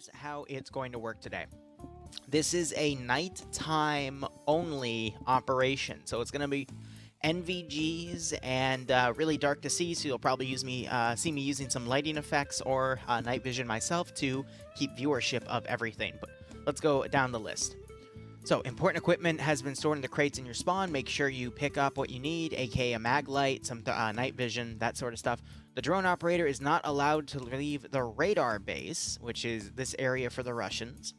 here's how it's going to work today. This is a nighttime only operation, so it's going to be NVGs and really dark to see, so you'll probably see me using some lighting effects or night vision myself to keep viewership of everything. But let's go down the list. So, important equipment has been stored in the crates in your spawn. Make sure you pick up what you need, aka a mag light, some night vision, that sort of stuff. The drone operator is not allowed to leave the radar base, which is this area for the Russians.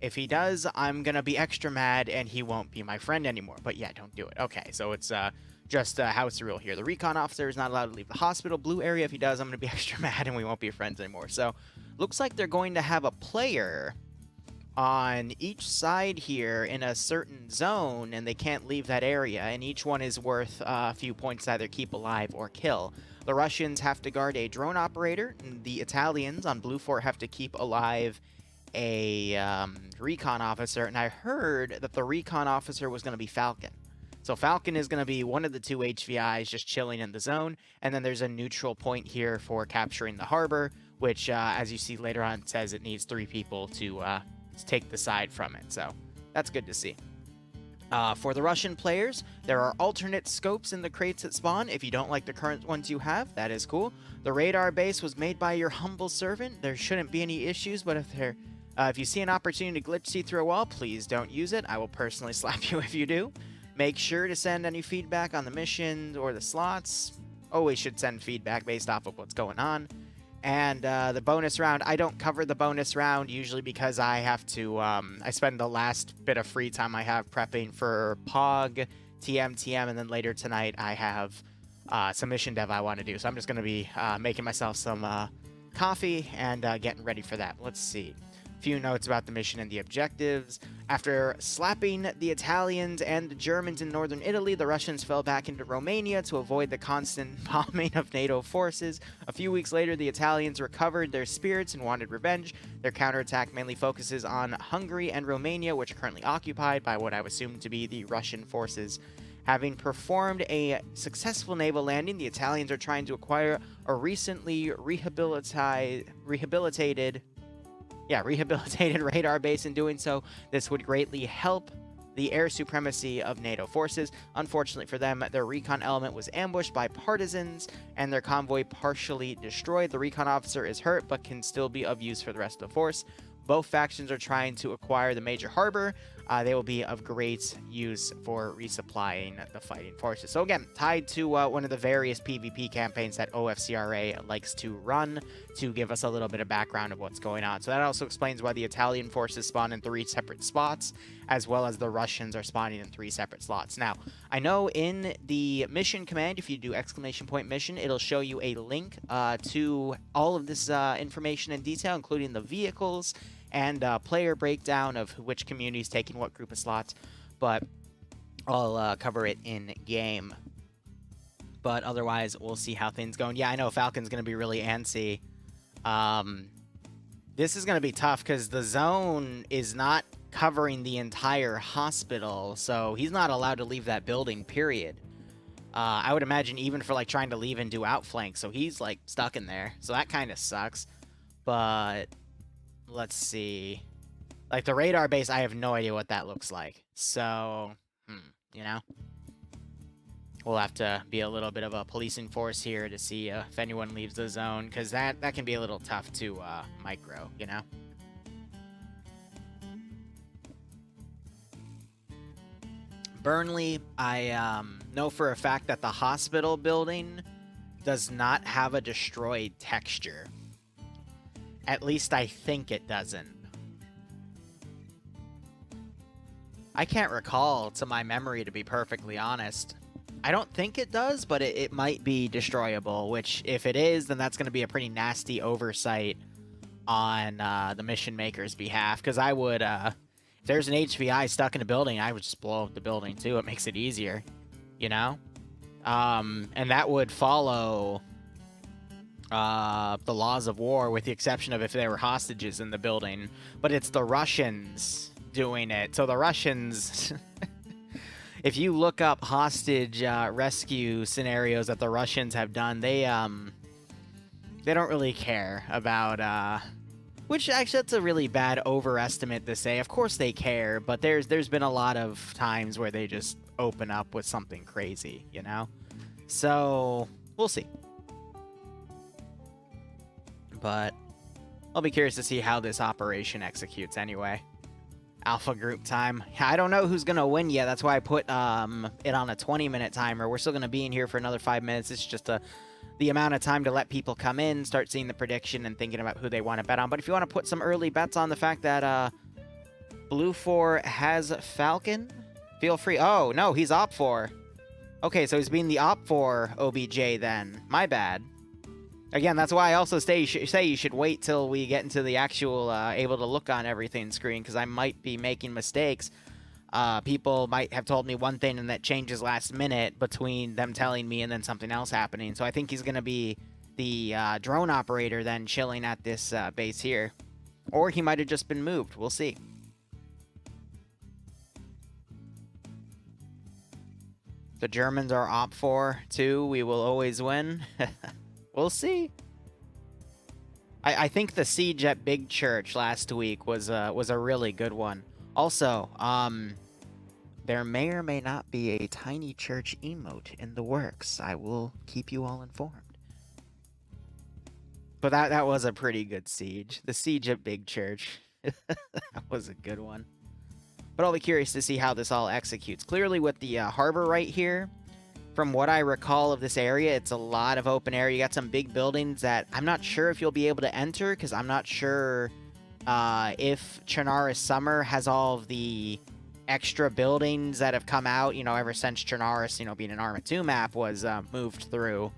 If he does, I'm going to be extra mad and he won't be my friend anymore. But yeah, don't do it. Okay, so it's just house rule here. The recon officer is not allowed to leave the hospital. Blue area, if he does, I'm going to be extra mad and we won't be friends anymore. So, looks like they're going to have a player on each side here in a certain zone, and they can't leave that area, and each one is worth a few points to either keep alive or kill. The Russians have to guard a drone operator, and the Italians on Blue Fort have to keep alive a recon officer, and I heard that the recon officer was going to be Falcon. So Falcon is going to be one of the two HVIs just chilling in the zone, and then there's a neutral point here for capturing the harbor, which, as you see later on, says it needs 3 people to take the side from it, so that's good to see. For the Russian players, there are alternate scopes in the crates at spawn. If you don't like the current ones you have, that is cool. The radar base was made by your humble servant. There shouldn't be any issues, but if you see an opportunity to glitch see through a wall, please don't use it. I will personally slap you if you do. Make sure to send any feedback on the missions or the slots. Always should send feedback based off of what's going on. And the bonus round, I don't cover the bonus round usually because I have to, I spend the last bit of free time I have prepping for POG, TM, and then later tonight I have some mission dev I want to do. So I'm just going to be making myself some coffee and getting ready for that. Let's see. Few notes about the mission and the objectives. After slapping the Italians and the Germans in northern Italy, the Russians fell back into Romania to avoid the constant bombing of NATO forces. A few weeks later, the Italians recovered their spirits and wanted revenge. Their counterattack mainly focuses on Hungary and Romania, which are currently occupied by what I would assume to be the Russian forces. Having performed a successful naval landing, the Italians are trying to acquire a recently rehabilitated radar base. In doing so, this would greatly help the air supremacy of NATO forces. Unfortunately for them, their recon element was ambushed by partisans and their convoy partially destroyed. The recon officer is hurt but can still be of use for the rest of the force. Both factions are trying to acquire the major harbor. They will be of great use for resupplying the fighting forces. So again, tied to one of the various PvP campaigns that OFCRA likes to run to give us a little bit of background of what's going on. So that also explains why the Italian forces spawn in 3 separate spots, as well as the Russians are spawning in 3 separate slots. Now, I know in the mission command, if you do ! Mission, it'll show you a link to all of this information in detail, including the vehicles and player breakdown of which community is taking what group of slots, but I'll cover it in game. But otherwise, we'll see how things go. And yeah, I know Falcon's going to be really antsy. This is going to be tough because the zone is not covering the entire hospital, so he's not allowed to leave that building, period. I would imagine even for like trying to leave and do outflank, so he's like stuck in there. So that kind of sucks, but let's see. Like, the radar base, I have no idea what that looks like. So, you know? We'll have to be a little bit of a policing force here to see if anyone leaves the zone, because that can be a little tough to micro, you know? Burnley, I know for a fact that the hospital building does not have a destroyed texture. At least I think it doesn't. I can't recall to my memory, to be perfectly honest. I don't think it does, but it might be destroyable, which if it is, then that's going to be a pretty nasty oversight on the mission maker's behalf, because I would, if there's an HVI stuck in a building, I would just blow up the building too. It makes it easier, you know? And that would follow the laws of war, with the exception of if there were hostages in the building. But it's the Russians doing it. So the Russians, if you look up hostage rescue scenarios that the Russians have done, they don't really care about Which actually, that's a really bad overestimate to say. Of course they care, but there's been a lot of times where they just open up with something crazy, you know? So, we'll see. But I'll be curious to see how this operation executes anyway. Alpha group time. I don't know who's going to win yet. That's why I put it on a 20-minute timer. We're still going to be in here for another 5 minutes. It's just the amount of time to let people come in, start seeing the prediction, and thinking about who they want to bet on. But if you want to put some early bets on the fact that Blue 4 has Falcon, feel free. Oh, no, he's Op 4. Okay, so he's being the Op 4 OBJ then. My bad. Again, that's why I also say you should wait till we get into the actual able to look on everything screen, because I might be making mistakes. People might have told me one thing and that changes last minute between them telling me and then something else happening. So I think he's going to be the drone operator then chilling at this base here. Or he might have just been moved. We'll see. The Germans are Op 4 too. We will always win. We'll see. I think the siege at Big Church last week was a really good one. Also, there may or may not be a tiny church emote in the works. I will keep you all informed. But that was a pretty good siege. The siege at Big Church. That was a good one. But I'll be curious to see how this all executes. Clearly with the harbor right here, from what I recall of this area, it's a lot of open area. You got some big buildings that I'm not sure if you'll be able to enter, because I'm not sure if Chernarus Summer has all of the extra buildings that have come out, you know, ever since Chernarus, you know, being an Arma 2 map was moved through.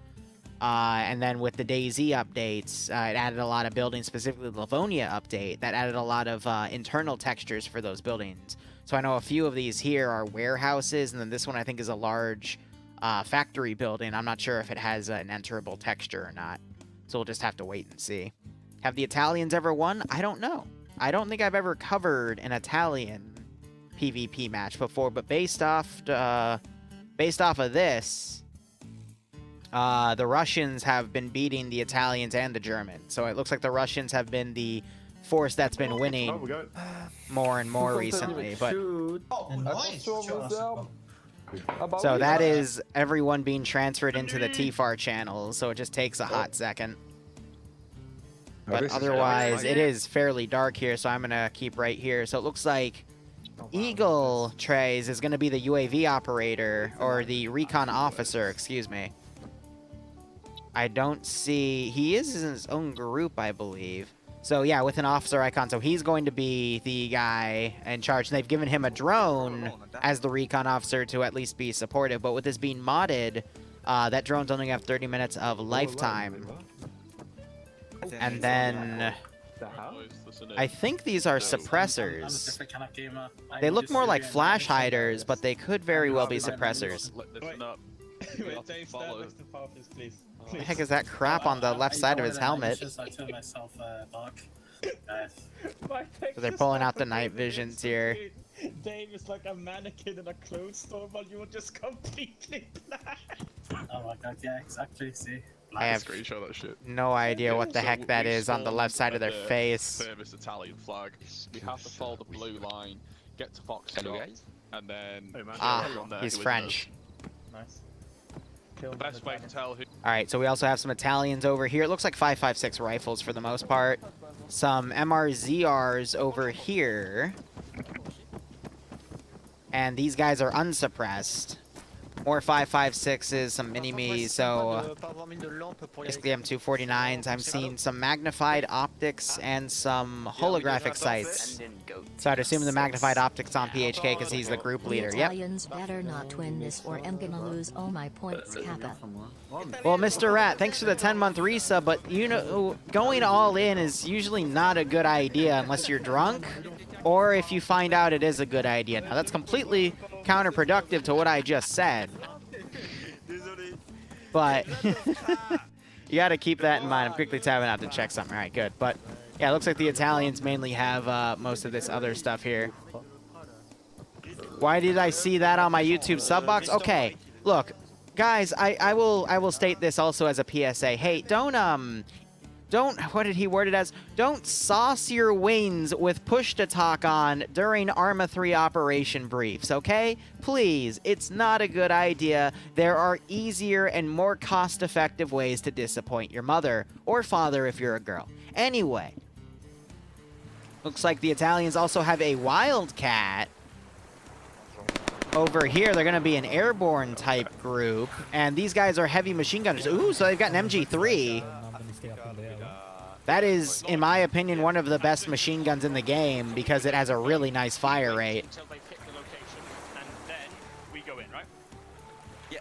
And then with the DayZ updates, it added a lot of buildings, specifically the Livonia update, that added a lot of internal textures for those buildings. So I know a few of these here are warehouses, and then this one I think is a large factory building. I'm not sure if it has an enterable texture or not. So we'll just have to wait and see. Have the Italians ever won? I don't know. I don't think I've ever covered an Italian PvP match before, but based off of this, the Russians have been beating the Italians and the Germans. So it looks like the Russians have been the force that's been winning more and more recently. But so that is everyone being transferred into the TFAR channel, so it just takes a hot second. But otherwise, it is fairly dark here, so I'm going to keep right here. So it looks like Eagle Trays is going to be the UAV operator, or the recon officer, excuse me. I don't see... He is in his own group, I believe. So yeah, with an officer icon. So he's going to be the guy in charge. And they've given him a drone as the recon officer to at least be supportive. But with this being modded, that drone's only have 30 minutes of lifetime. And then... I think these are suppressors. They look more like flash hiders, but they could very well be suppressors. What the heck is that crap on the left side of his helmet? So they're pulling out the night visions here. Dave is like a mannequin in a clothes store, while you were just completely black. Oh my god, yeah, exactly, see. I have no idea what the heck that is on the left side of their face. Famous Italian flag. We have to follow the blue line, get to Foxtrot, and then... he's French. Nice. The best way to tell who... Alright, so we also have some Italians over here. It looks like 5.56 rifles for the most part. Some MRZRs over here. And these guys are unsuppressed. More 5.56s, some mini-me's, so basically M249s. I'm seeing some magnified optics and some holographic sights. So I'd assume the magnified optics on PHK because he's the group leader. Yep. Italians better not win this or I'm gonna lose all my points, Kappa. Well, Mr. Rat, thanks for the 10-month resub, but you know, going all in is usually not a good idea unless you're drunk, or if you find out it is a good idea. Now, that's completely counterproductive to what I just said. But you got to keep that in mind. I'm quickly tabbing out to check something. All right, good. But yeah, it looks like the Italians mainly have most of this other stuff here. Why did I see that on my YouTube sub box? Okay, look, guys, I will state this also as a PSA. Hey, don't Don't, what did he word it as? Don't sauce your wings with push-to-talk on during Arma 3 operation briefs, okay? Please, it's not a good idea. There are easier and more cost-effective ways to disappoint your mother, or father if you're a girl. Anyway, looks like the Italians also have a Wildcat. Over here, they're going to be an airborne type group, and these guys are heavy machine gunners. Ooh, so they've got an MG3. That is, in my opinion, one of the best machine guns in the game because it has a really nice fire rate. Until they pick the location, and then we go in, right? Yeah.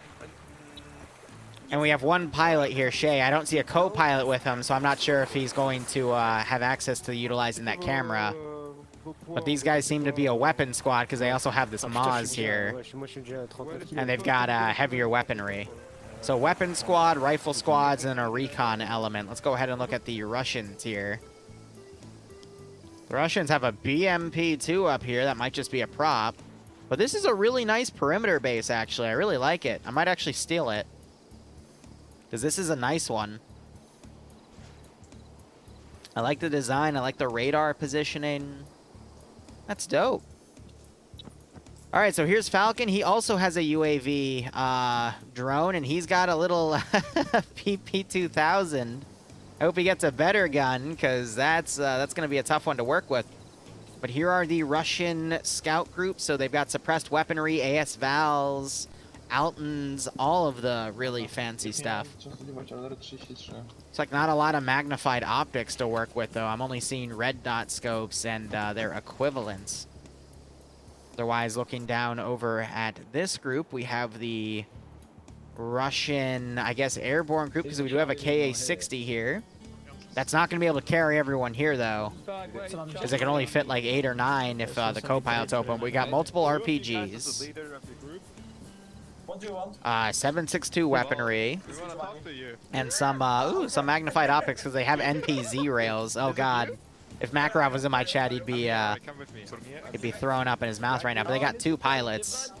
And we have one pilot here, Shay. I don't see a co-pilot with him, so I'm not sure if he's going to have access to utilizing that camera. But these guys seem to be a weapon squad because they also have this Maz here. And they've got heavier weaponry. So weapon squad, rifle squads, and a recon element. Let's go ahead and look at the Russians here. The Russians have a BMP-2 up here. That might just be a prop. But this is a really nice perimeter base, actually. I really like it. I might actually steal it. Because this is a nice one. I like the design. I like the radar positioning. That's dope. All right, so here's Falcon. He also has a UAV drone, and he's got a little PP-2000. I hope he gets a better gun, because that's going to be a tough one to work with. But here are the Russian scout groups. So they've got suppressed weaponry, AS Vals, Altons, all of the really fancy stuff. It's like not a lot of magnified optics to work with, though. I'm only seeing red dot scopes and their equivalents. Otherwise, looking down over at this group, we have the Russian, I guess, airborne group, because we do have a KA-60 here. That's not going to be able to carry everyone here, though, because it can only fit like 8 or 9 if the co-pilot's open. But we got multiple RPGs. 7.62 weaponry. And some magnified optics, because they have NPZ rails. Oh, God. If Makarov was in my chat, he'd be throwing up in his mouth right now. But they got 2 pilots.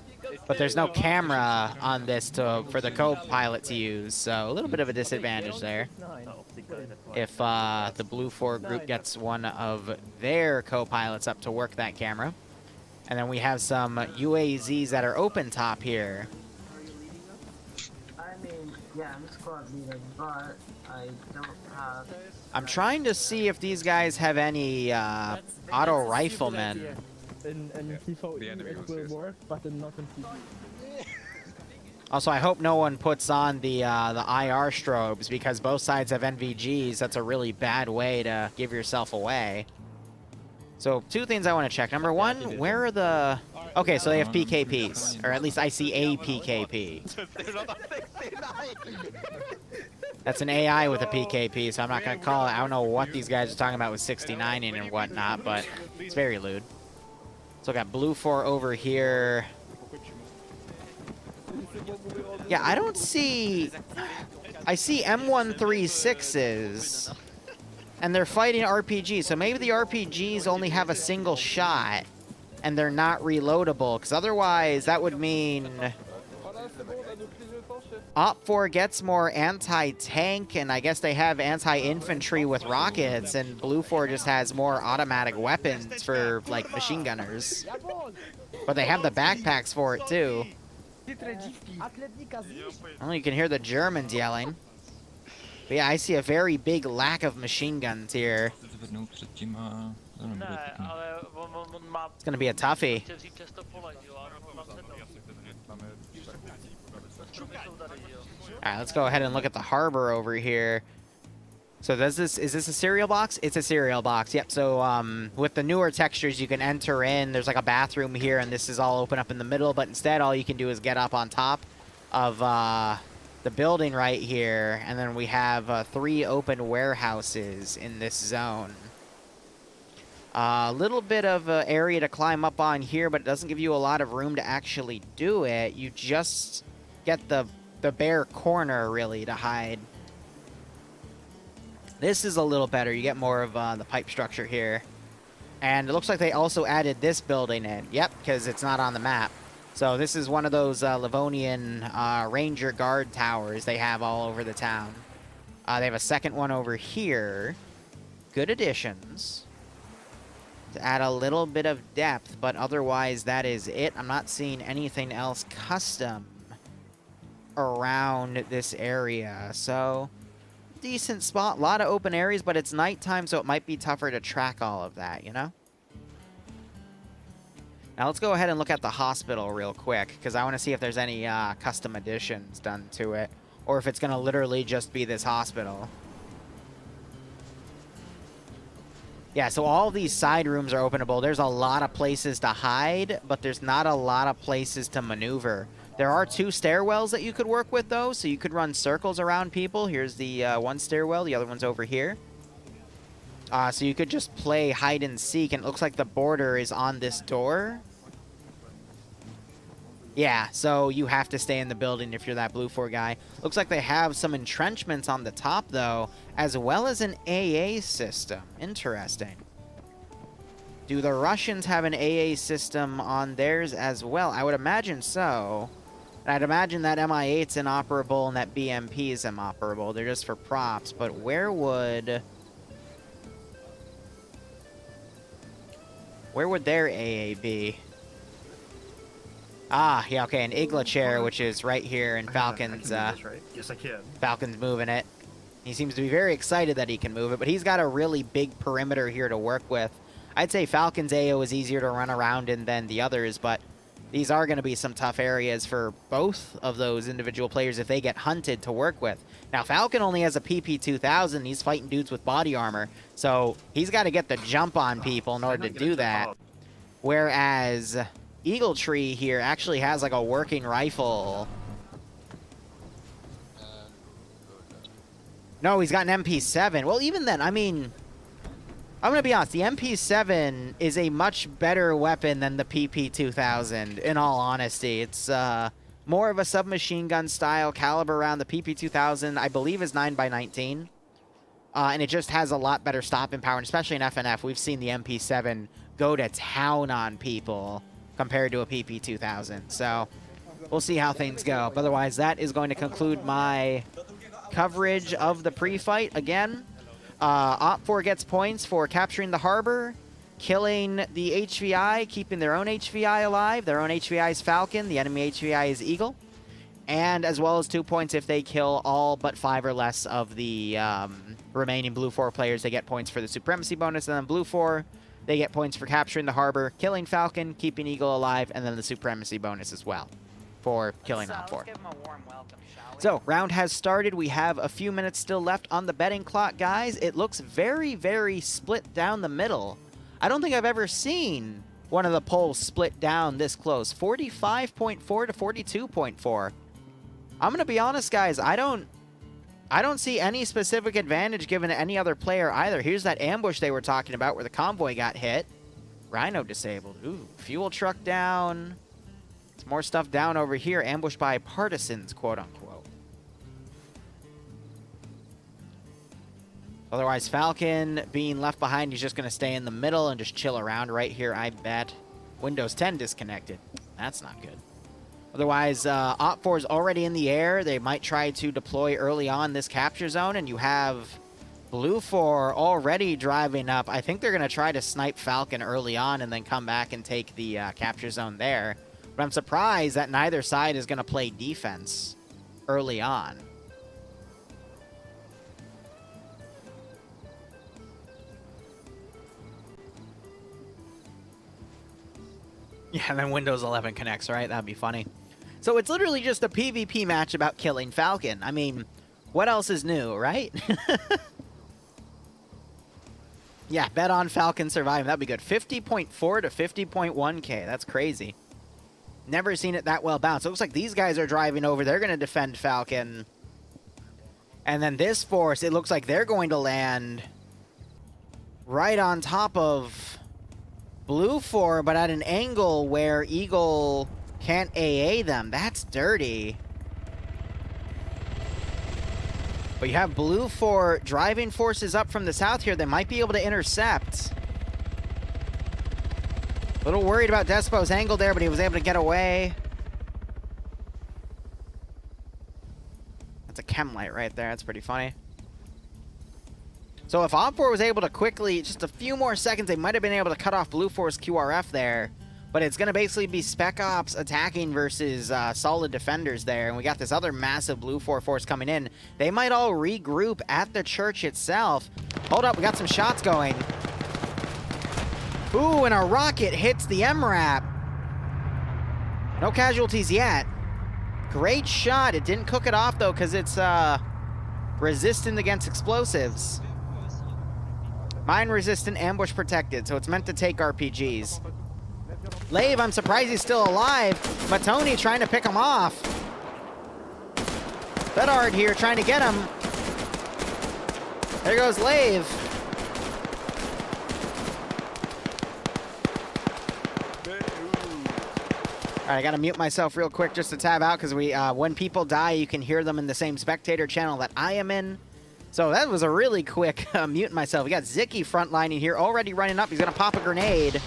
But there's no camera on this for the co-pilot to use, so a little bit of a disadvantage there. If the Blue 4 group gets one of their co-pilots up to work that camera. And then we have some UAZs that are open top here. I mean, yeah, I'm squad leader, but I don't have... I'm trying to see if these guys have any auto riflemen. Also, I hope no one puts on the IR strobes, because both sides have NVGs. That's a really bad way to give yourself away. So 2 things I want to check. Number 1, where are the... Okay, so they have PKPs, or at least I see a PKP. That's an AI with a PKP, so I'm not going to call it. I don't know what these guys are talking about with 69ing and whatnot, but it's very lewd. So I got Blue 4 over here. Yeah, I don't see... I see M136s, and they're fighting RPGs, so maybe the RPGs only have a single shot, and they're not reloadable, because otherwise that would mean... Op4 gets more anti-tank, and I guess they have anti-infantry with rockets, and Blue 4 just has more automatic weapons for, like, machine gunners. But they have the backpacks for it, too. Oh, you can hear the Germans yelling. But yeah, I see a very big lack of machine guns here. It's gonna be a toughie. Alright, let's go ahead and look at the harbor over here. So is this a cereal box? It's a cereal box, yep. So with the newer textures, you can enter in. There's like a bathroom here, and this is all open up in the middle, but instead all you can do is get up on top of the building right here, and then we have 3 open warehouses in this zone. A little bit of an area to climb up on here, but it doesn't give you a lot of room to actually do it. You just get the bare corner, really, to hide. This is a little better. You get more of the pipe structure here. And it looks like they also added this building in. Yep, because it's not on the map. So this is one of those Livonian Ranger Guard towers they have all over the town. They have a second one over here. Good additions. To add a little bit of depth, but otherwise that is it. I'm not seeing anything else custom around this area. So, decent spot. A lot of open areas, but it's nighttime, so it might be tougher to track all of that, you know? Now let's go ahead and look at the hospital real quick, because I want to see if there's any custom additions done to it, or if it's going to literally just be this hospital. Yeah, so all these side rooms are openable. There's a lot of places to hide, but there's not a lot of places to maneuver. There are 2 stairwells that you could work with, though, so you could run circles around people. Here's the one stairwell. The other one's over here. So you could just play hide and seek, and it looks like the border is on this door. Yeah, so you have to stay in the building if you're that Blue 4 guy. Looks like they have some entrenchments on the top, though, as well as an AA system. Interesting. Do the Russians have an AA system on theirs as well? I would imagine so. And I'd imagine that MI8's inoperable and that BMP is inoperable. They're just for props. But where would their AA be? Ah, yeah, okay, an Igla chair, which is right here, and Falcon's, right? Yes, I can. Falcon's moving it. He seems to be very excited that he can move it, but he's got a really big perimeter here to work with. I'd say Falcon's AO is easier to run around in than the others, but these are going to be some tough areas for both of those individual players if they get hunted to work with. Now, Falcon only has a PP-2000. He's fighting dudes with body armor, so he's got to get the jump on people in order to do that. Whereas Eagle Tree here actually has like a working rifle. No, he's got an MP7. Well, even then, I mean, I'm going to be honest. The MP7 is a much better weapon than the PP-2000, in all honesty. It's more of a submachine gun style caliber round. The PP-2000, I believe, is 9x19. And it just has a lot better stopping power, and especially in FNF, we've seen the MP7 go to town on people compared to a PP-2000. So we'll see how things go. But otherwise, that is going to conclude my coverage of the pre-fight. Again, OFCRA gets points for capturing the harbor, killing the HVI, keeping their own HVI alive. Their own HVI is Falcon. The enemy HVI is Eagle. And as well as 2 points if they kill all but 5 or less of the remaining Blue 4 players. They get points for the Supremacy bonus. And then Blue 4, they get points for capturing the harbor, killing Falcon, keeping Eagle alive, and then the Supremacy bonus as well for killing OFCRA. Let's give him a warm welcome, shall we? So, round has started. We have a few minutes still left on the betting clock, guys. It looks very, very split down the middle. I don't think I've ever seen one of the polls split down this close. 45.4 to 42.4. I'm going to be honest, guys. I don't see any specific advantage given to any other player either. Here's that ambush they were talking about where the convoy got hit. Rhino disabled. Ooh, fuel truck down. There's more stuff down over here. Ambushed by partisans, quote unquote. Otherwise, Falcon being left behind, he's just going to stay in the middle and just chill around right here, I bet. Windows 10 disconnected. That's not good. Otherwise, OFCRA is already in the air. They might try to deploy early on this capture zone, and you have Blue 4 already driving up. I think they're going to try to snipe Falcon early on and then come back and take the capture zone there. But I'm surprised that neither side is going to play defense early on. Yeah, and then Windows 11 connects, right? That'd be funny. So it's literally just a PvP match about killing Falcon. I mean, what else is new, right? Yeah, bet on Falcon surviving. That'd be good. 50.4 to 50.1k. That's crazy. Never seen it that well bounced. It looks like these guys are driving over. They're going to defend Falcon. And then this force, it looks like they're going to land right on top of Blue 4, but at an angle where Eagle can't AA them. That's dirty. But you have Blue 4 driving forces up from the south here. They might be able to intercept. A little worried about Despo's angle there, but he was able to get away. That's a chem light right there. That's pretty funny. So if OFCRA was able to quickly, just a few more seconds, they might have been able to cut off Blue Force QRF there. But it's going to basically be Spec Ops attacking versus solid defenders there. And we got this other massive Blue Force coming in. They might all regroup at the church itself. Hold up, we got some shots going. Ooh, and a rocket hits the MRAP. No casualties yet. Great shot. It didn't cook it off, though, because it's resistant against explosives. Mine resistant, ambush protected, so it's meant to take RPGs. Lave, I'm surprised he's still alive. Matoni trying to pick him off. Bedard here trying to get him. There goes Lave. All right, I gotta mute myself real quick just to tab out because when people die, you can hear them in the same spectator channel that I am in. So that was a really quick mute myself. We got Zicky frontlining here, already running up. He's gonna pop a grenade.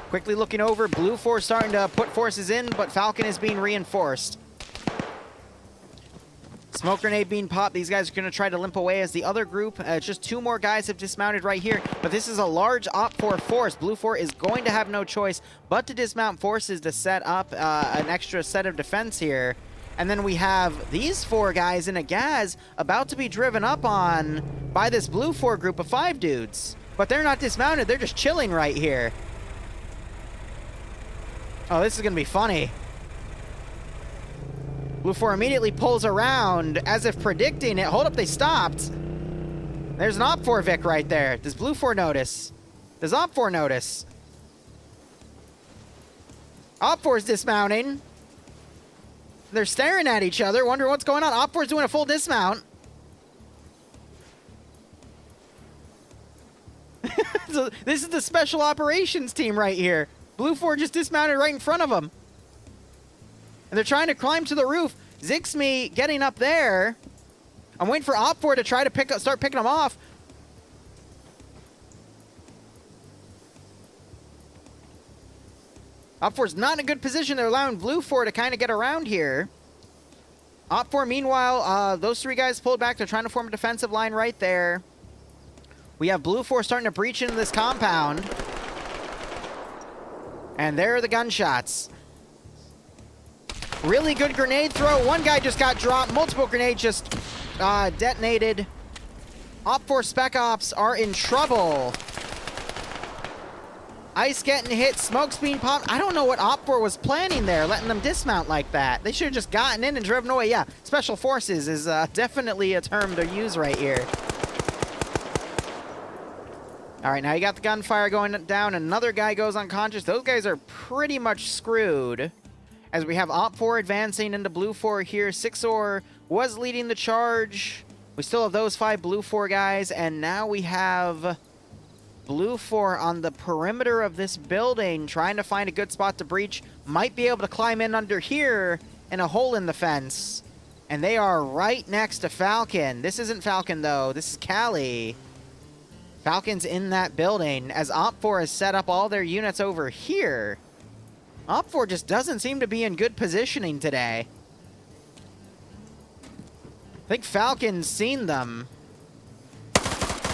Quickly looking over, Blue Force starting to put forces in, but Falcon is being reinforced. Smoke grenade being popped. These guys are going to try to limp away as the other group. It's just 2 more guys have dismounted right here, but this is a large OPFOR force. Blue 4 is going to have no choice but to dismount forces to set up an extra set of defense here. And then we have these 4 guys in a gas about to be driven up on by this Blue 4 group of 5 dudes. But they're not dismounted. They're just chilling right here. Oh, this is going to be funny. Blue 4 immediately pulls around as if predicting it. Hold up, they stopped. There's an OPFOR Vic right there. Does Blue 4 notice? Does OPFOR notice? OPFOR's dismounting. They're staring at each other, wondering what's going on. OPFOR's doing a full dismount. So this is the special operations team right here. Blue 4 just dismounted right in front of them. And they're trying to climb to the roof. Zixme getting up there. I'm waiting for OPFOR to try to start picking them off. OPFOR's not in a good position. They're allowing Blue 4 to kind of get around here. OPFOR, meanwhile, those 3 guys pulled back. They're trying to form a defensive line right there. We have Blue 4 starting to breach into this compound. And there are the gunshots. Really good grenade throw. One guy just got dropped. Multiple grenades just detonated. OPFOR Spec Ops are in trouble. Ice getting hit. Smoke's being popped. I don't know what OPFOR was planning there, letting them dismount like that. They should have just gotten in and driven away. Yeah, Special Forces is definitely a term to use right here. All right, now you got the gunfire going down. Another guy goes unconscious. Those guys are pretty much screwed. As we have OPFOR advancing into Blue 4 here. Sixor was leading the charge. We still have those 5 Blue 4 guys. And now we have Blue 4 on the perimeter of this building, trying to find a good spot to breach. Might be able to climb in under here in a hole in the fence. And they are right next to Falcon. This isn't Falcon, though. This is Cali. Falcon's in that building as OPFOR has set up all their units over here. OPFOR just doesn't seem to be in good positioning today. I think Falcon's seen them.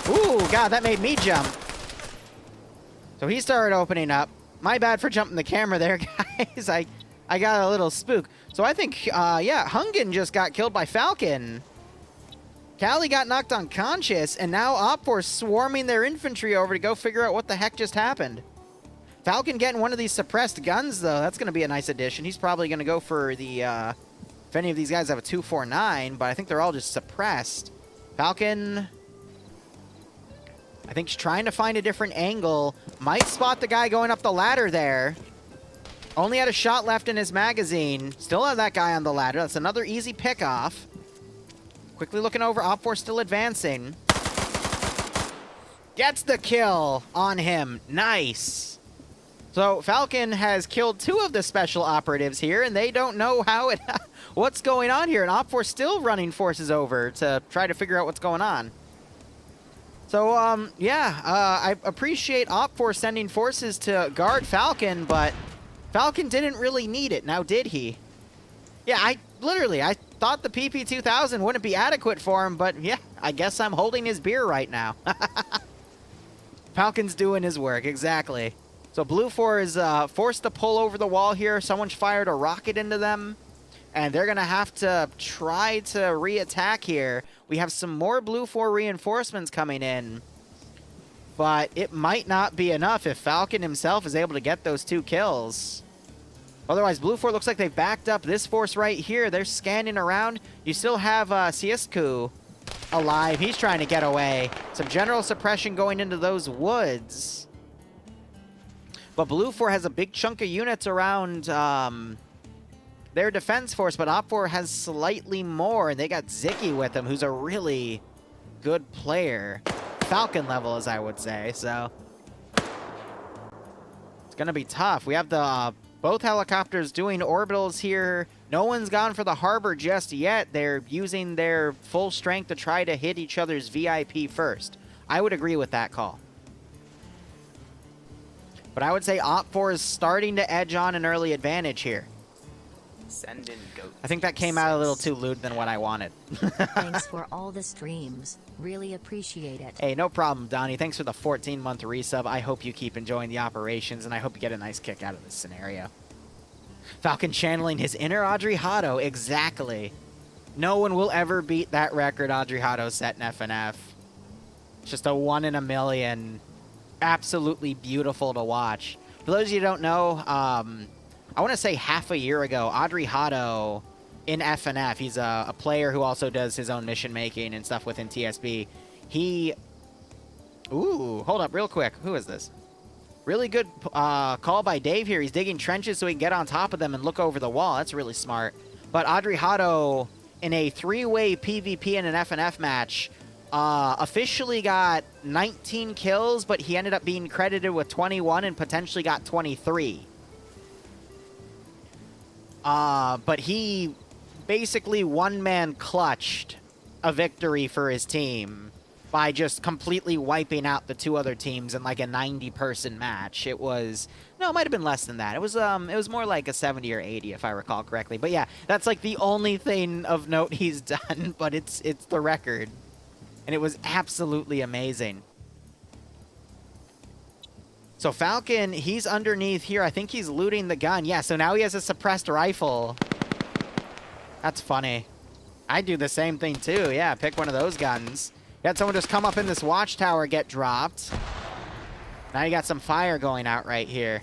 Ooh, God, that made me jump. So he started opening up. My bad for jumping the camera there, guys. I got a little spook. So I think, yeah, Hungen just got killed by Falcon. Cali got knocked unconscious, and now OPFOR's swarming their infantry over to go figure out what the heck just happened. Falcon getting one of these suppressed guns, though. That's going to be a nice addition. He's probably going to go for the, if any of these guys have a 249, but I think they're all just suppressed. Falcon, I think he's trying to find a different angle. Might spot the guy going up the ladder there. Only had a shot left in his magazine. Still have that guy on the ladder. That's another easy pickoff. Quickly looking over, OPFOR still advancing. Gets the kill on him. Nice. So Falcon has killed 2 of the special operatives here, and they don't know what's going on here. And OPFOR still running forces over to try to figure out what's going on. So, yeah, I appreciate OPFOR sending forces to guard Falcon, but Falcon didn't really need it. Now, did he? Yeah, I thought thought the PP2000 wouldn't be adequate for him, but yeah, I guess I'm holding his beer right now. Falcon's doing his work, exactly. So Blue 4 is forced to pull over the wall here. Someone's fired a rocket into them, and they're going to have to try to re-attack here. We have some more Blue 4 reinforcements coming in, but it might not be enough if Falcon himself is able to get those 2 kills. Otherwise, Blue 4 looks like they've backed up this force right here. They're scanning around. You still have Siesku alive. He's trying to get away. Some general suppression going into those woods. But Blue 4 has a big chunk of units around their defense force, but Op 4 has slightly more, and they got Ziki with them, who's a really good player. Falcon level, as I would say, so it's going to be tough. We have the both helicopters doing orbitals here. No one's gone for the harbor just yet. They're using their full strength to try to hit each other's VIP first. I would agree with that call. But I would say Op 4 is starting to edge on an early advantage here. Send in goat. I think that came out a little too lewd than what I wanted. Thanks for all the streams. Really appreciate it. Hey, no problem, Donnie. Thanks for the 14-month resub. I hope you keep enjoying the operations, and I hope you get a nice kick out of this scenario. Falcon channeling his inner Audrey Hotto. Exactly. No one will ever beat that record Audrey Hotto set in FNF. It's just a 1 in a million. Absolutely beautiful to watch. For those of you who don't know, I want to say half a year ago, Audrey Hotto in FNF, he's a player who also does his own mission making and stuff within TSB. Ooh, hold up real quick. Who is this? Really good call by Dave here. He's digging trenches so he can get on top of them and look over the wall. That's really smart. But Audrey Hotto, in a 3-way PvP in an FNF match, officially got 19 kills, but he ended up being credited with 21 and potentially got 23. But he basically one-man clutched a victory for his team by just completely wiping out the 2 other teams in like a 90-person match. It was... No, it might have been less than that. It was more like a 70 or 80, if I recall correctly. But yeah, that's like the only thing of note he's done, but it's the record. And it was absolutely amazing. So Falcon, he's underneath here. I think he's looting the gun. Yeah, so now he has a suppressed rifle. That's funny. I'd do the same thing too. Yeah, pick one of those guns. You had someone just come up in this watchtower, get dropped. Now you got some fire going out right here.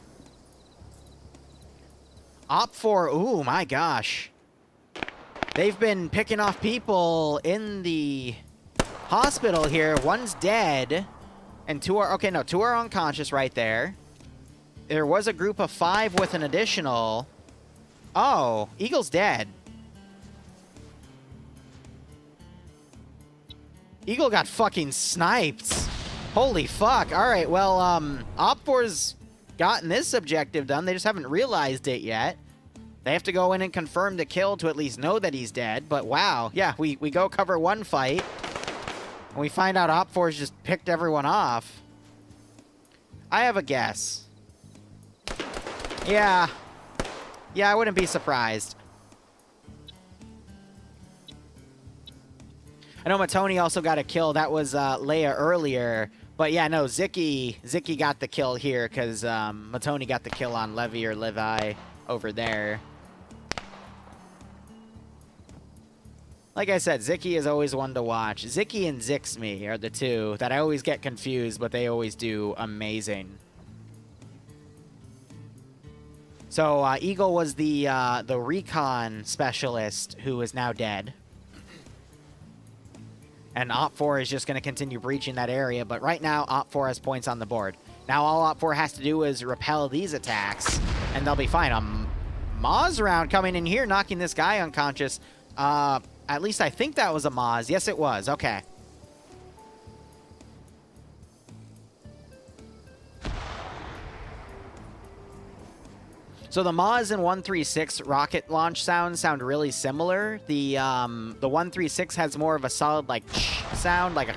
Op 4, ooh, my gosh. They've been picking off people in the hospital here. One's dead. And 2 are... Okay, no, 2 are unconscious right there. There was a group of 5 with an additional... Oh, Eagle's dead. Eagle got fucking sniped. Holy fuck. Alright, well, Op4's gotten this objective done. They just haven't realized it yet. They have to go in and confirm the kill to at least know that he's dead. But wow, yeah, we go cover one fight. And we find out Op4's just picked everyone off. I have a guess. Yeah. Yeah, I wouldn't be surprised. I know Matoni also got a kill. That was Leia earlier. But yeah, no, Ziki got the kill here because Matoni got the kill on Levi or Levi over there. Like I said, Ziki is always one to watch. Ziki and Zixme are the 2 that I always get confused, but they always do amazing. So Eagle was the recon specialist who is now dead. And Op4 is just going to continue breaching that area, but right now Op4 has points on the board. Now all Op4 has to do is repel these attacks, and they'll be fine. Maz round coming in here, knocking this guy unconscious. At least I think that was a Maz. Yes, it was. Okay. So the Maz and 136 rocket launch sound really similar. The 136 has more of a solid like sound, like a...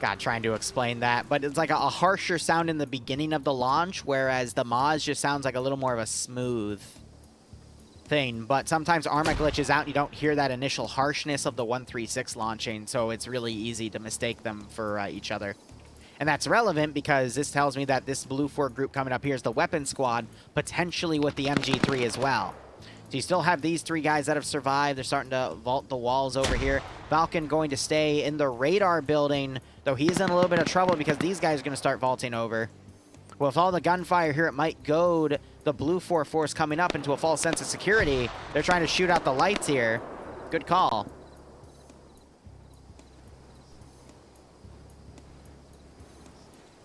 God, trying to explain that, but it's like a harsher sound in the beginning of the launch, whereas the Maz just sounds like a little more of a smooth thing, but sometimes Arma glitches out and you don't hear that initial harshness of the 136 launching, so it's really easy to mistake them for each other. And that's relevant because this tells me that this Blue 4 group coming up here is the weapon squad, potentially with the MG3 as well. So you still have these 3 guys that have survived. They're starting to vault the walls over here. Falcon going to stay in the radar building, though he's in a little bit of trouble because these guys are going to start vaulting over. Well, with all the gunfire here, it might goad the Blue 4 force coming up into a false sense of security. They're trying to shoot out the lights here. Good call.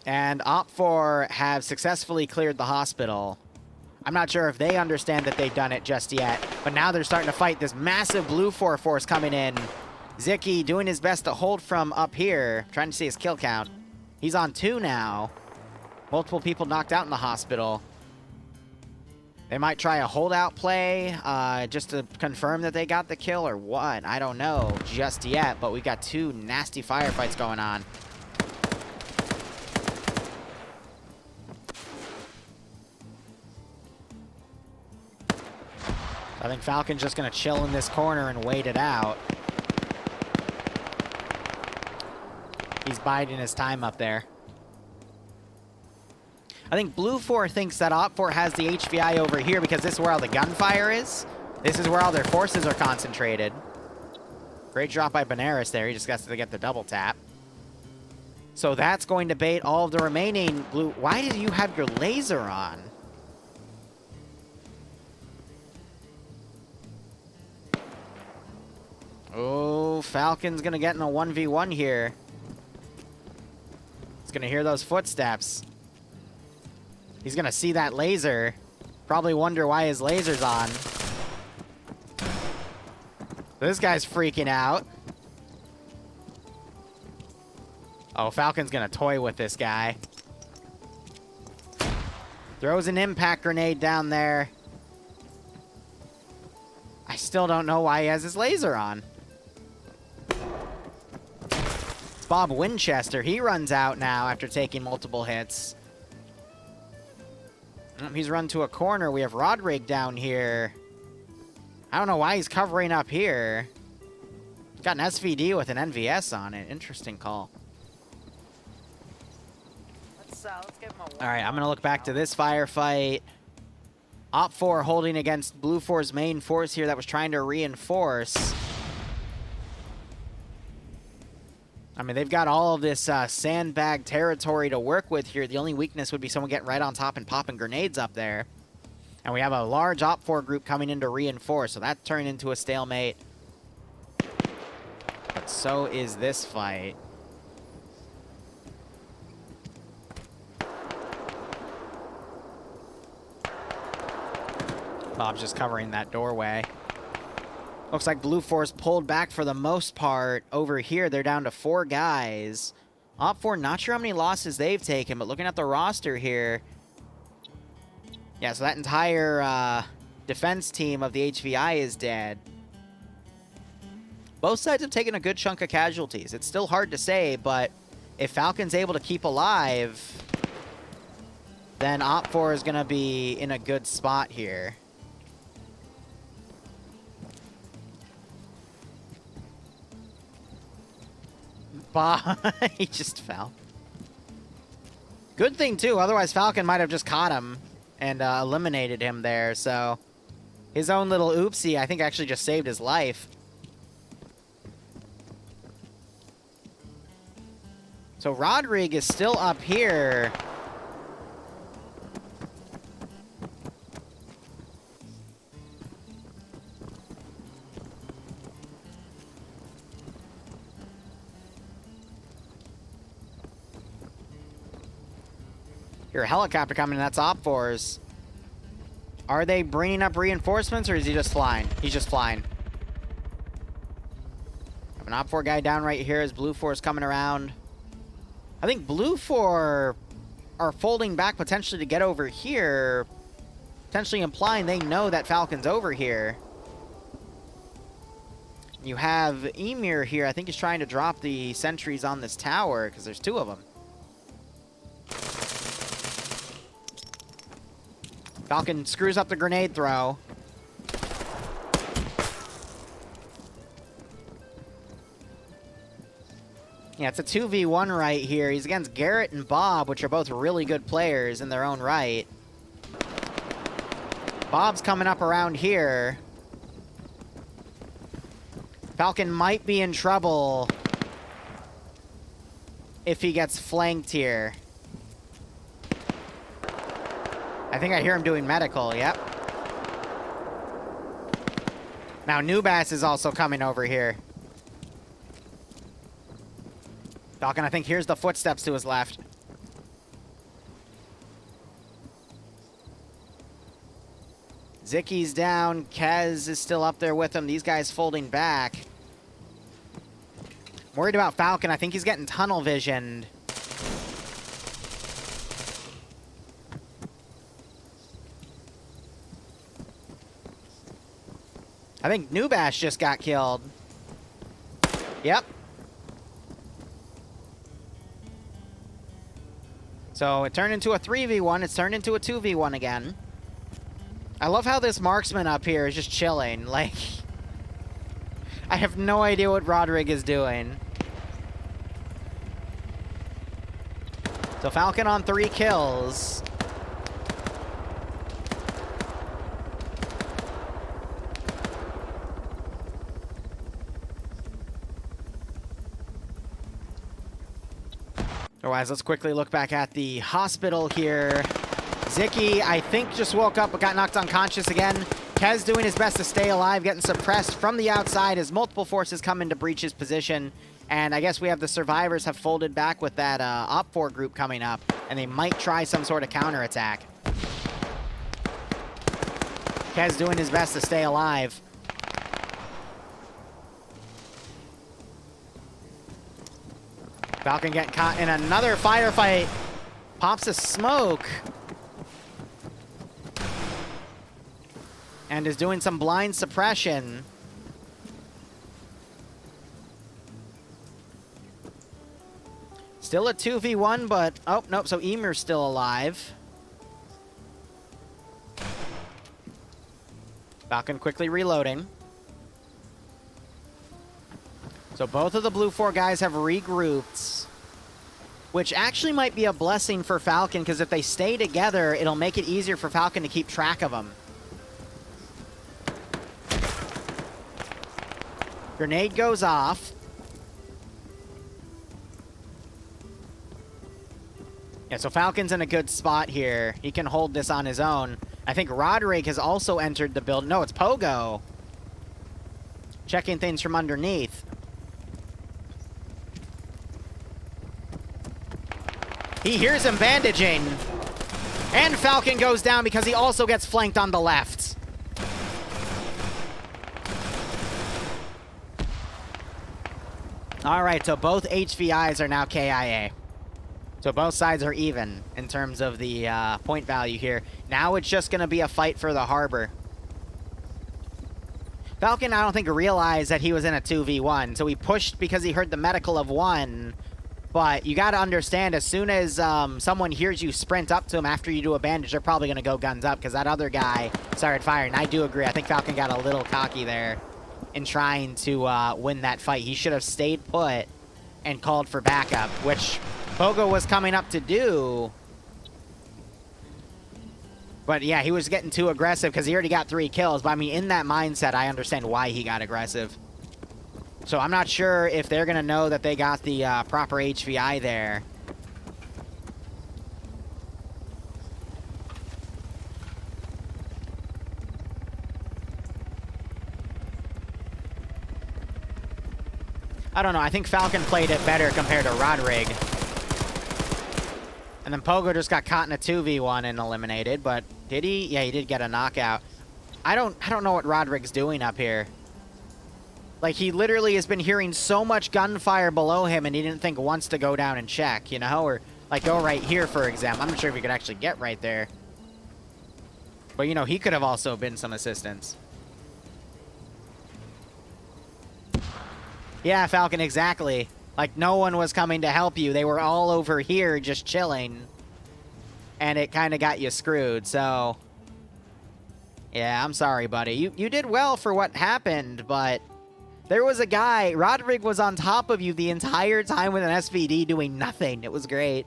And OPFOR have successfully cleared the hospital. I'm not sure if they understand that they've done it just yet, but now they're starting to fight this massive Blue 4 force coming in. Ziki doing his best to hold from up here, trying to see his kill count. He's on 2 now. Multiple people knocked out in the hospital. They might try a holdout play just to confirm that they got the kill or what. I don't know just yet, but we've got 2 nasty firefights going on. I think Falcon's just going to chill in this corner and wait it out. He's biding his time up there. I think Blue 4 thinks that OPFOR has the HVI over here because this is where all the gunfire is. This is where all their forces are concentrated. Great drop by Benares there. He just got to get the double tap. So that's going to bait all of the remaining Blue... Why did you have your laser on? Oh, Falcon's going to get in a 1v1 here. He's going to hear those footsteps. He's going to see that laser. Probably wonder why his laser's on. This guy's freaking out. Oh, Falcon's going to toy with this guy. Throws an impact grenade down there. I still don't know why he has his laser on. It's Bob Winchester. He runs out now after taking multiple hits. He's run to a corner. We have Rodrigue down here. I don't know why he's covering up here. Got an SVD with an NVS on it. Interesting call. Let's give him a All right, I'm going to look back to this firefight. OPFOR holding against Blue 4's main force here that was trying to reinforce. I mean, they've got all of this sandbag territory to work with here. The only weakness would be someone getting right on top and popping grenades up there. And we have a large OPFOR group coming in to reinforce, so that turned into a stalemate. But so is this fight. Bob's just covering that doorway. Looks like Blue 4's pulled back for the most part. Over here, they're down to 4 guys. OPFOR, not sure how many losses they've taken, but looking at the roster here... Yeah, so that entire defense team of the HVI is dead. Both sides have taken a good chunk of casualties. It's still hard to say, but if Falcon's able to keep alive, then OPFOR is going to be in a good spot here. He just fell. Good thing, too. Otherwise, Falcon might have just caught him and eliminated him there. So his own little oopsie, I think, actually just saved his life. So Rodrigue is still up here. Your helicopter coming, that's OPFOR's. Are they bringing up reinforcements, or is he just flying? He's just flying. Have an OPFOR guy down right here as Blue 4 is coming around. I think Blue 4 are folding back potentially to get over here, potentially implying they know that Falcon's over here. You have Emir here. I think he's trying to drop the sentries on this tower because there's 2 of them. Falcon screws up the grenade throw. Yeah, it's a 2v1 right here. He's against Garrett and Bob, which are both really good players in their own right. Bob's coming up around here. Falcon might be in trouble if he gets flanked here. I think I hear him doing medical, yep. Now Nubass is also coming over here. Falcon, I think here's the footsteps to his left. Zicky's down. Kez is still up there with him. These guys folding back. I'm worried about Falcon. I think he's getting tunnel visioned. I think Nubash just got killed. Yep. So it turned into a 3v1. It's turned into a 2v1 again. I love how this marksman up here is just chilling. Like, I have no idea what Roderick is doing. So Falcon on 3 kills. Otherwise, let's quickly look back at the hospital here. Zicky, I think, just woke up but got knocked unconscious again. Kez doing his best to stay alive, getting suppressed from the outside as multiple forces come in to breach his position. And I guess we have the survivors have folded back with that OFCRA group coming up, and they might try some sort of counterattack. Kez doing his best to stay alive. Falcon getting caught in another firefight. Pops a smoke. And is doing some blind suppression. Still a 2v1, but... Oh, nope, so Emir's still alive. Falcon quickly reloading. So both of the blue 4 guys have regrouped, which actually might be a blessing for Falcon, because if they stay together, it'll make it easier for Falcon to keep track of them. Grenade goes off. Yeah, so Falcon's in a good spot here. He can hold this on his own. I think Roderick has also entered the build. No, it's Pogo. Checking things from underneath. He hears him bandaging. And Falcon goes down because he also gets flanked on the left. All right, so both HVIs are now KIA. So both sides are even in terms of the point value here. Now it's just going to be a fight for the harbor. Falcon, I don't think, realized that he was in a 2v1, so he pushed because he heard the medical of 1. But you got to understand, as soon as someone hears you sprint up to him after you do a bandage, they're probably going to go guns up because that other guy started firing. I do agree. I think Falcon got a little cocky there in trying to win that fight. He should have stayed put and called for backup, which Pogo was coming up to do. But yeah, he was getting too aggressive because he already got 3 kills. But I mean, in that mindset, I understand why he got aggressive. So I'm not sure if they're going to know that they got the proper HVI there. I don't know. I think Falcon played it better compared to Rodrig. And then Pogo just got caught in a 2v1 and eliminated, but did he? Yeah, he did get a knockout. I don't know what Rodrig's doing up here. Like, he literally has been hearing so much gunfire below him, and he didn't think once to go down and check, you know? Or, like, go right here, for example. I'm not sure if he could actually get right there. But, you know, he could have also been some assistance. Yeah, Falcon, exactly. Like, no one was coming to help you. They were all over here just chilling. And it kind of got you screwed, so... Yeah, I'm sorry, buddy. You did well for what happened, but... There was a guy, Roderick was on top of you the entire time with an SVD doing nothing. It was great.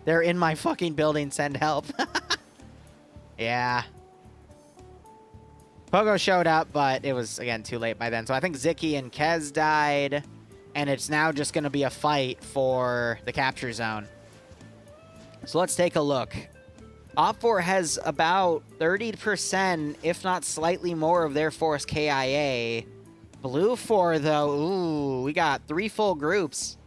They're in my fucking building, send help. Yeah. Pogo showed up, but it was, again, too late by then. So I think Ziki and Kez died, and it's now just going to be a fight for the capture zone. So let's take a look. OFCRA has about 30%, if not slightly more, of their force KIA. Blue 4, though, ooh, we got 3 full groups.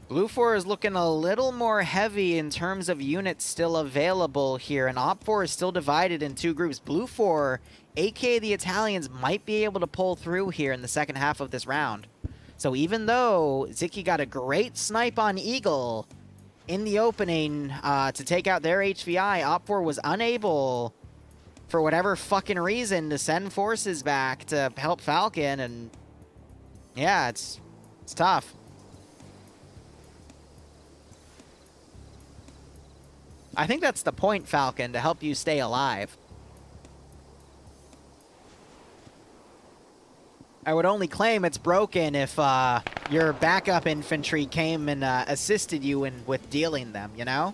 Blue 4 is looking a little more heavy in terms of units still available here, and OFCRA is still divided in 2 groups. Blue 4, aka the Italians, might be able to pull through here in the second half of this round. So even though Ziki got a great snipe on Eagle in the opening to take out their HVI, OFCRA was unable, for whatever fucking reason, to send forces back to help Falcon, and yeah, it's tough. I think that's the point, Falcon, to help you stay alive. I would only claim it's broken if your backup infantry came and assisted you with dealing them, you know?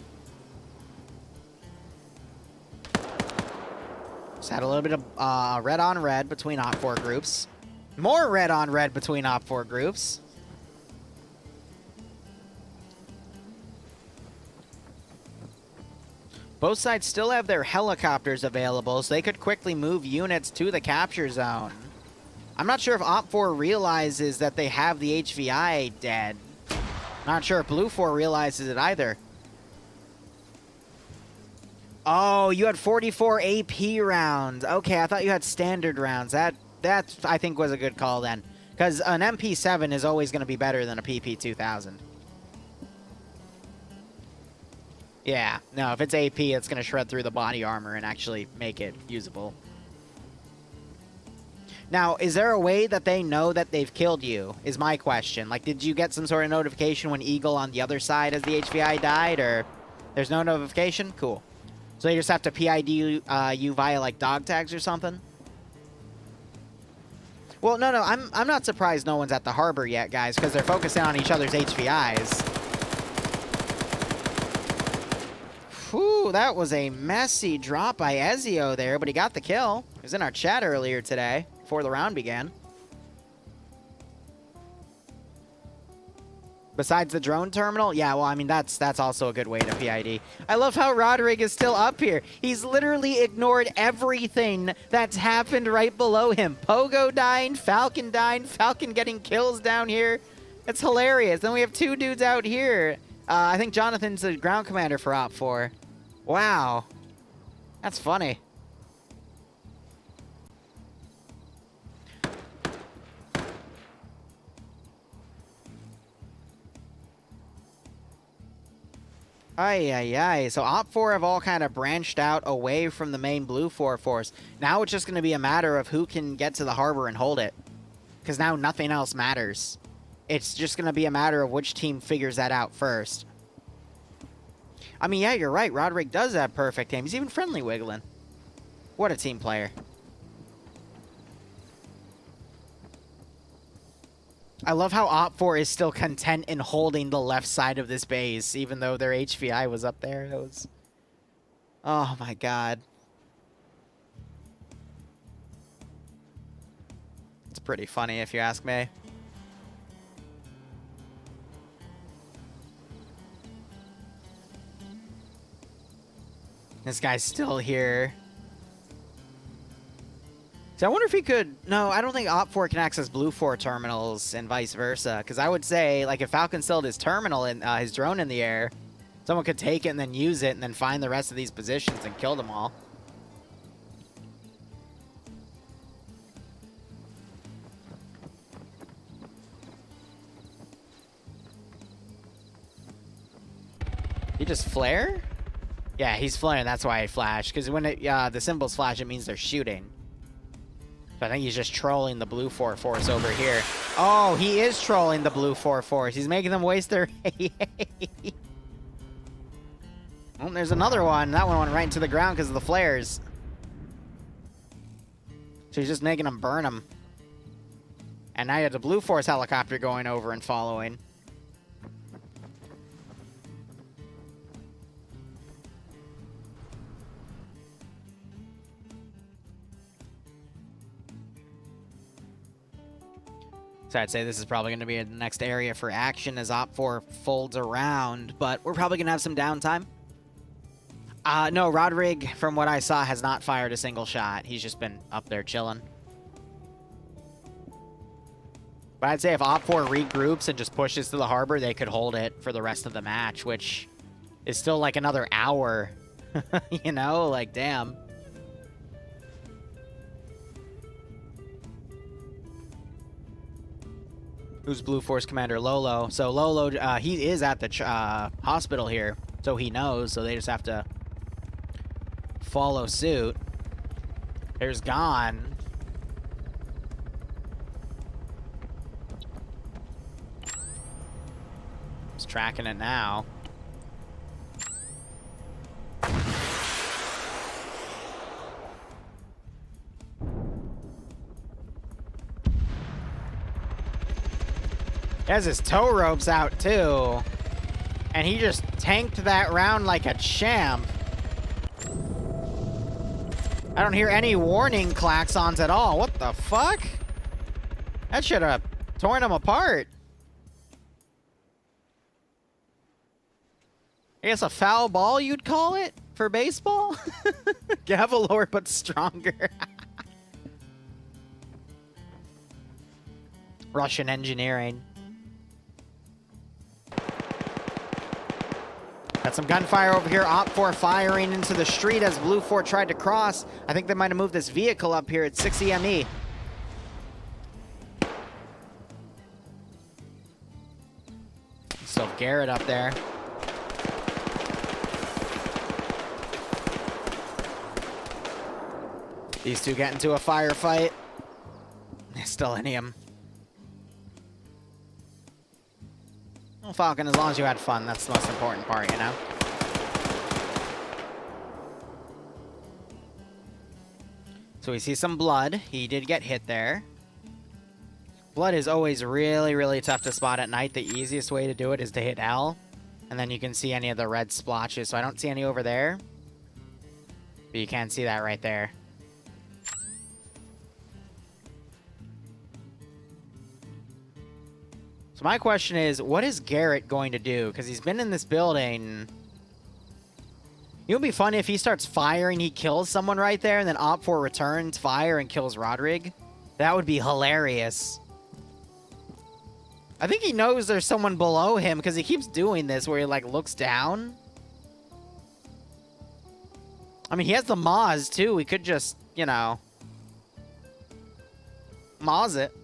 Just had a little bit of red on red between OFCRA groups. More red on red between OFCRA groups. Both sides still have their helicopters available, so they could quickly move units to the capture zone. I'm not sure if OFCRA realizes that they have the HVI dead. Not sure if Blue 4 realizes it either. Oh, you had 44 AP rounds. Okay, I thought you had standard rounds. That I think was a good call then. Because an MP7 is always going to be better than a PP2000. Yeah, no, if it's AP, it's going to shred through the body armor and actually make it usable. Now, is there a way that they know that they've killed you, is my question. Like, did you get some sort of notification when Eagle on the other side as the HVI died, or there's no notification? Cool. So they just have to PID you via, like, dog tags or something? Well, no, I'm not surprised no one's at the harbor yet, guys, because they're focusing on each other's HVIs. Whew, that was a messy drop by Ezio there, but he got the kill. He was in our chat earlier today, before the round began. Besides the drone terminal? Yeah, well, I mean, that's also a good way to PID. I love how Roderick is still up here. He's literally ignored everything that's happened right below him. Pogo dying, Falcon getting kills down here. It's hilarious. Then we have 2 dudes out here. I think Jonathan's the ground commander for OPFOR. Wow. That's funny. Ay. So OPFOR have all kind of branched out away from the main Blue 4 force. Now it's just going to be a matter of who can get to the harbor and hold it. Because now nothing else matters. It's just going to be a matter of which team figures that out first. I mean, yeah, you're right. Roderick does have perfect aim. He's even friendly wiggling. What a team player. I love how OPFOR is still content in holding the left side of this base, even though their HVI was up there. That was... Oh, my God. It's pretty funny, if you ask me. This guy's still here. So I wonder if he could... No, I don't think OPFOR can access Blue 4 terminals and vice versa. Because I would say, like, if Falcon still had his terminal and his drone in the air, someone could take it and then use it and then find the rest of these positions and kill them all. He just flare? Yeah, he's flaring. That's why I flashed. Because when the symbols flash, it means they're shooting. So I think he's just trolling the Blue 4 force over here. Oh, he is trolling the Blue 4 force. He's making them waste their... Oh, there's another one. That one went right into the ground because of the flares. So he's just making them burn him. And now you have the Blue Force helicopter going over and following. So I'd say this is probably going to be the next area for action as Op4 folds around, but we're probably going to have some downtime. No, Rodrig, from what I saw, has not fired a single shot. He's just been up there chilling. But I'd say if Op4 regroups and just pushes to the harbor, they could hold it for the rest of the match, which is still like another hour. You know, like, damn. Who's Blue Force Commander? Lolo. So Lolo, he is at the hospital here, so he knows, so they just have to follow suit. There's Gon. He's tracking it now. He has his tow ropes out, too. And he just tanked that round like a champ. I don't hear any warning klaxons at all. What the fuck? That should have torn him apart. I guess a foul ball, you'd call it, for baseball? Gavalor, but stronger. Russian engineering. Got some gunfire over here. Op4 firing into the street as Blue 4 tried to cross. I think they might have moved this vehicle up here at 6 EME. Still have Garrett up there. These two get into a firefight. Still any of them. Well, Falcon, as long as you had fun, that's the most important part, you know? So we see some blood. He did get hit there. Blood is always really, really tough to spot at night. The easiest way to do it is to hit L, and then you can see any of the red splotches. So I don't see any over there, but you can see that right there. So my question is, what is Garrett going to do? Because he's been in this building. It would be funny if he starts firing, he kills someone right there, and then Op4 returns fire and kills Rodrig. That would be hilarious. I think he knows there's someone below him because he keeps doing this where he, like, looks down. I mean, he has the Moz, too. We could just, you know, Moz it.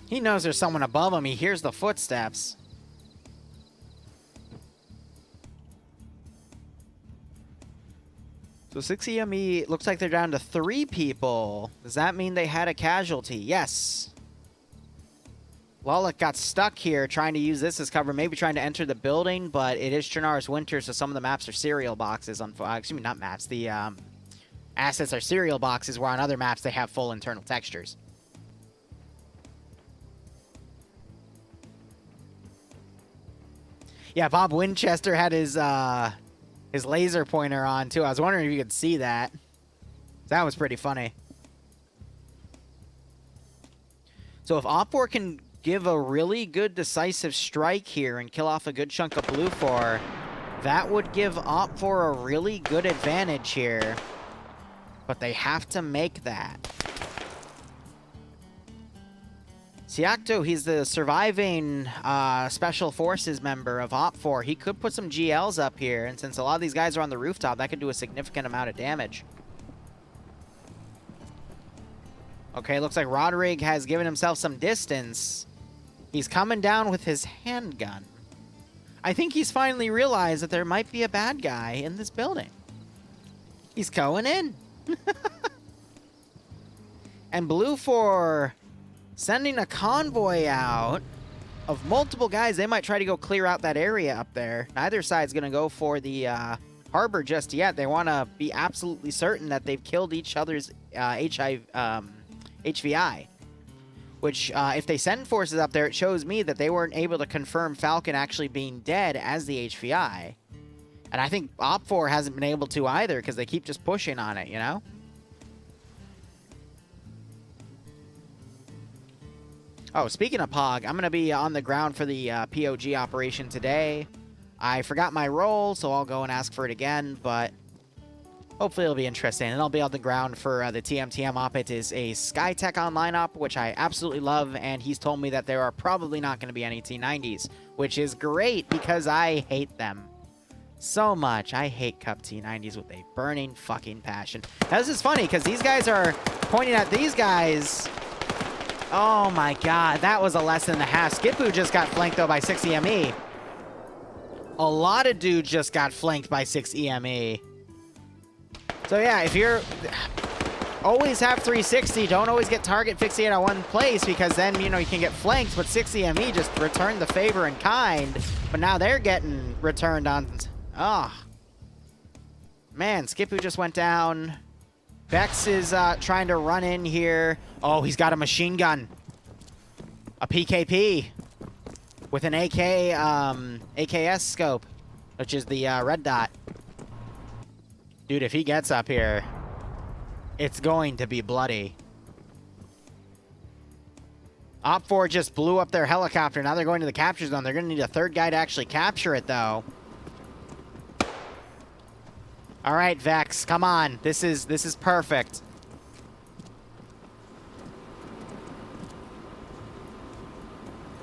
He knows there's someone above him. He hears the footsteps. So 6 EME, looks like they're down to 3 people. Does that mean they had a casualty? Yes. Lolek got stuck here trying to use this as cover, maybe trying to enter the building, but it is Chernar's Winter, so some of the maps are serial boxes. Excuse me, not maps. The assets are serial boxes, where on other maps they have full internal textures. Yeah, Bob Winchester had his laser pointer on, too. I was wondering if you could see that. That was pretty funny. So if Op4 can give a really good decisive strike here and kill off a good chunk of Blue 4, that would give Op4 a really good advantage here. But they have to make that. Siakto, he's the surviving Special Forces member of Op4. He could put some GLs up here, and since a lot of these guys are on the rooftop, that could do a significant amount of damage. Okay, looks like Rodrig has given himself some distance. He's coming down with his handgun. I think he's finally realized that there might be a bad guy in this building. He's going in. And Blue 4... sending a convoy out of multiple guys. They might try to go clear out that area up there. Neither side's going to go for the harbor just yet. They want to be absolutely certain that they've killed each other's HVI. Which, if they send forces up there, it shows me that they weren't able to confirm Falcon actually being dead as the HVI. And I think OFCRA hasn't been able to either, because they keep just pushing on it, you know? Oh, speaking of POG, I'm going to be on the ground for the POG operation today. I forgot my role, so I'll go and ask for it again, but hopefully it'll be interesting. And I'll be on the ground for the TMTM op. It is a Skytech online op, which I absolutely love, and he's told me that there are probably not going to be any T90s, which is great because I hate them so much. I hate Cup T90s with a burning fucking passion. Now, this is funny because these guys are pointing at these guys. Oh my god, that was a lesson and a half. Skipu just got flanked though by 6 EME. A lot of dudes just got flanked by 6 EME. So yeah, if you're... always have 360, don't always get target fixated on one place, because then, you know, you can get flanked, but 6 EME just returned the favor in kind, but now they're getting returned on... Ah. Oh. Man, Skipu just went down. Vex is trying to run in here. Oh, he's got a machine gun. A PKP. With an AKS scope. Which is the red dot. Dude, if he gets up here, it's going to be bloody. OFCRA just blew up their helicopter. Now they're going to the capture zone. They're going to need a third guy to actually capture it, though. All right, Vex, come on. This is perfect.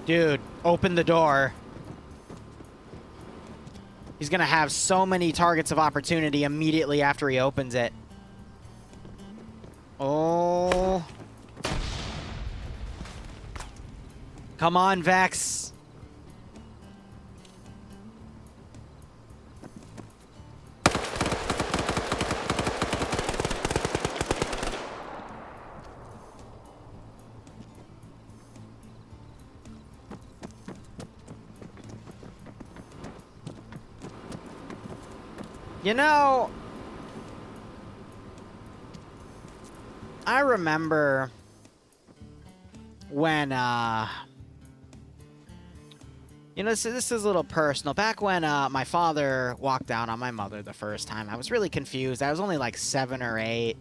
Dude, open the door. He's gonna have so many targets of opportunity immediately after he opens it. Oh. Come on, Vex. You know, I remember when, you know, this is a little personal. Back when my father walked down on my mother the first time, I was really confused. I was only like 7 or 8.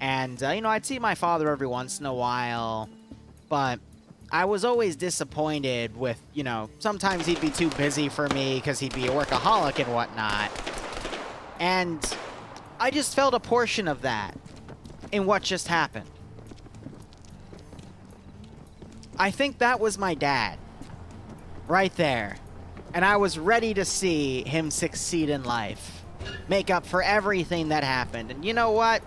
And, you know, I'd see my father every once in a while. But I was always disappointed with, you know, sometimes he'd be too busy for me because he'd be a workaholic and whatnot. And I just felt a portion of that in what just happened. I think that was my dad. Right there. And I was ready to see him succeed in life. Make up for everything that happened. And you know what?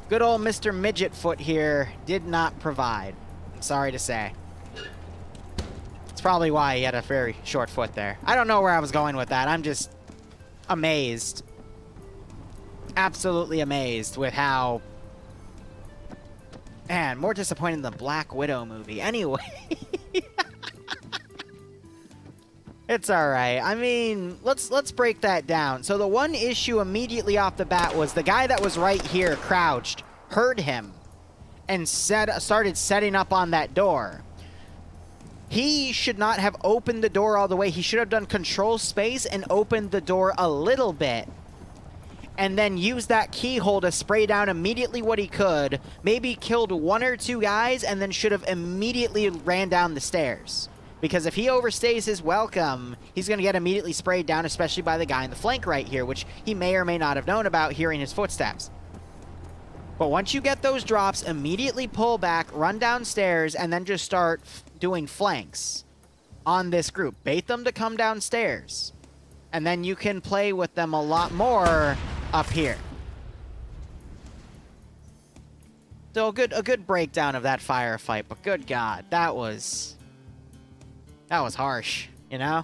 Good old Mr. Midgetfoot here did not provide. I'm sorry to say. It's probably why he had a very short foot there. I don't know where I was going with that. I'm just amazed. Absolutely amazed with how... Man, more disappointed than the Black Widow movie. Anyway. It's alright. I mean, let's break that down. So the one issue immediately off the bat was the guy that was right here, crouched, heard him, and started setting up on that door. He should not have opened the door all the way. He should have done control space and opened the door a little bit. And then used that keyhole to spray down immediately what he could. Maybe killed 1 or 2 guys and then should have immediately ran down the stairs. Because if he overstays his welcome, he's going to get immediately sprayed down, especially by the guy in the flank right here, which he may or may not have known about hearing his footsteps. But once you get those drops, immediately pull back, run downstairs, and then just start doing flanks on this group. Bait them to come downstairs. And then you can play with them a lot more up here. So a good breakdown of that firefight, but good God, that was harsh, you know?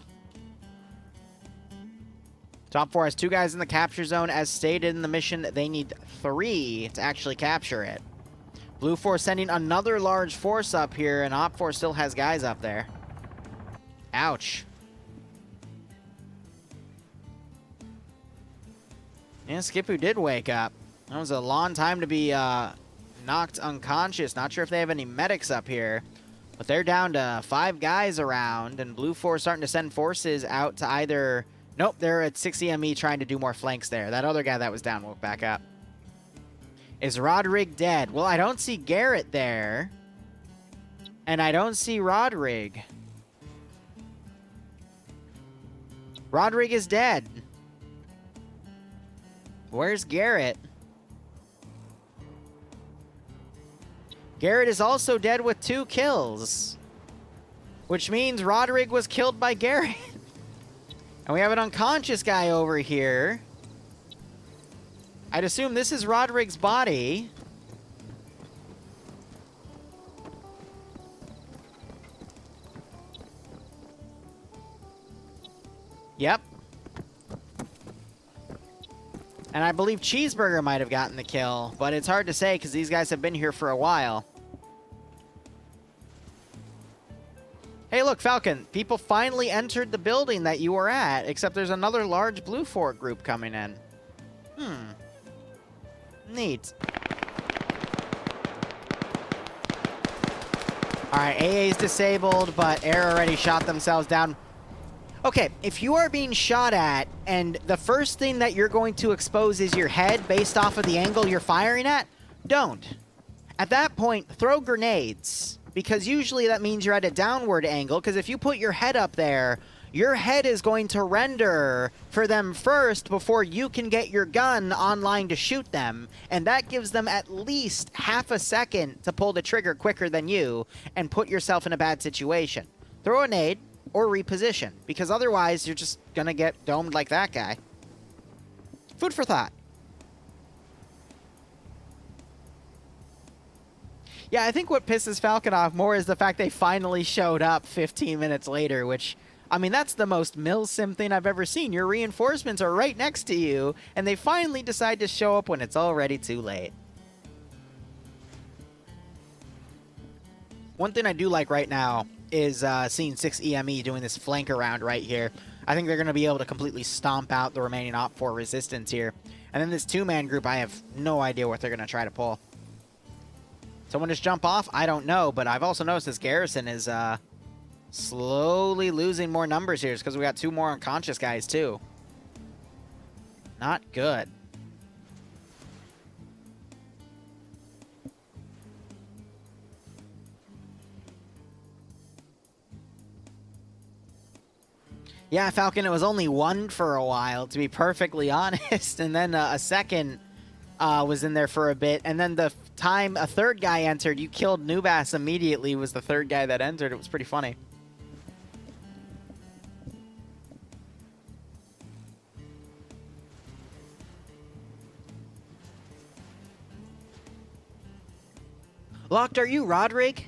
Top 4 has 2 guys in the capture zone. As stated in the mission, they need 3 to actually capture it. Blue 4 sending another large force up here, and Op 4 still has guys up there. Ouch. And Skipu did wake up. That was a long time to be knocked unconscious. Not sure if they have any medics up here. But they're down to 5 guys around, and Blue 4 starting to send forces out to either... Nope, they're at 6 EME trying to do more flanks there. That other guy that was down woke back up. Is Rodrig dead? Well, I don't see Garrett there. And I don't see Rodrig. Rodrig is dead. Where's Garrett? Garrett is also dead with 2 kills. Which means Rodrig was killed by Garrett. And we have an unconscious guy over here. I'd assume this is Rodrig's body. Yep. And I believe Cheeseburger might have gotten the kill, but it's hard to say because these guys have been here for a while. Hey, look, Falcon. People finally entered the building that you were at, except there's another large Blue 4 group coming in. Neat. All right, AA's disabled, but Air already shot themselves down. Okay, if you are being shot at, and the first thing that you're going to expose is your head based off of the angle you're firing at, don't. At that point, throw grenades. Because usually that means you're at a downward angle, because if you put your head up there, your head is going to render for them first before you can get your gun online to shoot them, and that gives them at least half a second to pull the trigger quicker than you and put yourself in a bad situation. Throw a nade or reposition, because otherwise you're just going to get domed like that guy. Food for thought. Yeah, I think what pisses Falcon off more is the fact they finally showed up 15 minutes later, which, I mean, that's the most milsim thing I've ever seen. Your reinforcements are right next to you, and they finally decide to show up when it's already too late. One thing I do like right now is seeing 6 EME doing this flank around right here. I think they're going to be able to completely stomp out the remaining Op 4 resistance here. And then this 2-man group, I have no idea what they're going to try to pull. Someone just jump off? I don't know, but I've also noticed this garrison is slowly losing more numbers here because we got 2 more unconscious guys, too. Not good. Yeah, Falcon, it was only 1 for a while, to be perfectly honest, and then a second was in there for a bit, and then the time a 3rd guy entered, you killed Nubass immediately, was the 3rd guy that entered. It was pretty funny. Locked, are you Rodrig?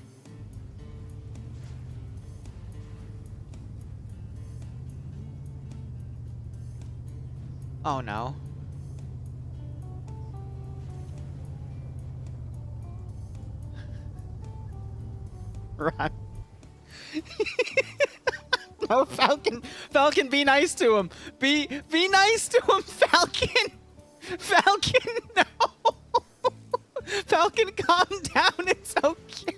Oh no. Rod. No, Falcon. Falcon, be nice to him. Be nice to him, Falcon. Falcon, no. Falcon, calm down. It's okay.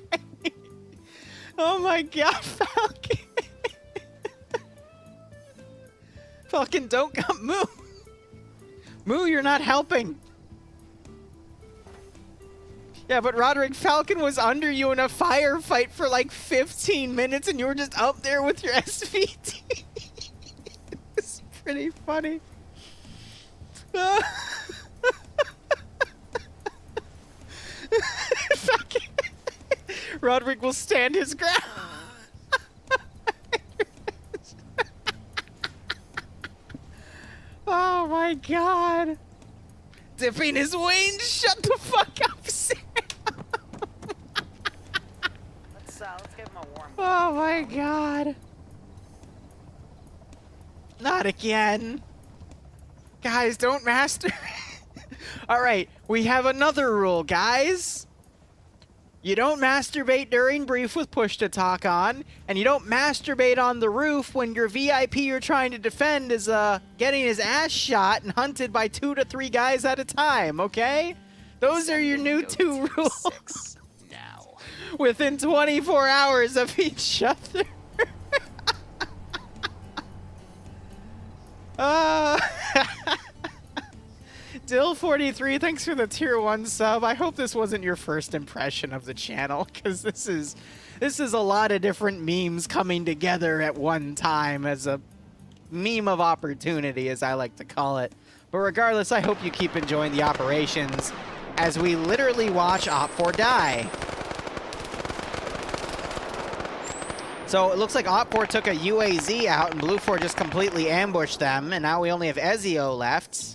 Oh my God, Falcon. Falcon, don't come. Moo. Moo, you're not helping. Yeah, but Roderick, Falcon was under you in a firefight for like 15 minutes and you were just up there with your SVT. It's pretty funny. Falcon. Roderick will stand his ground. Oh my God. Dipping his wings. Shut the fuck up, Sam. Let's give him a warm. Oh my God. Not again. Guys, don't master. All right, we have another rule, guys. You don't masturbate during brief with push to talk on, and you don't masturbate on the roof when your VIP you're trying to defend is getting his ass shot and hunted by 2 to 3 guys at a time, okay? Those are your new 2 rules. Now. Within 24 hours of each other. Dill43, thanks for the tier 1 sub. I hope this wasn't your first impression of the channel, because this is a lot of different memes coming together at one time as a meme of opportunity, as I like to call it. But regardless, I hope you keep enjoying the operations as we literally watch OPFOR die. So it looks like OPFOR took a UAZ out and Blue4 just completely ambushed them, and now we only have Ezio left.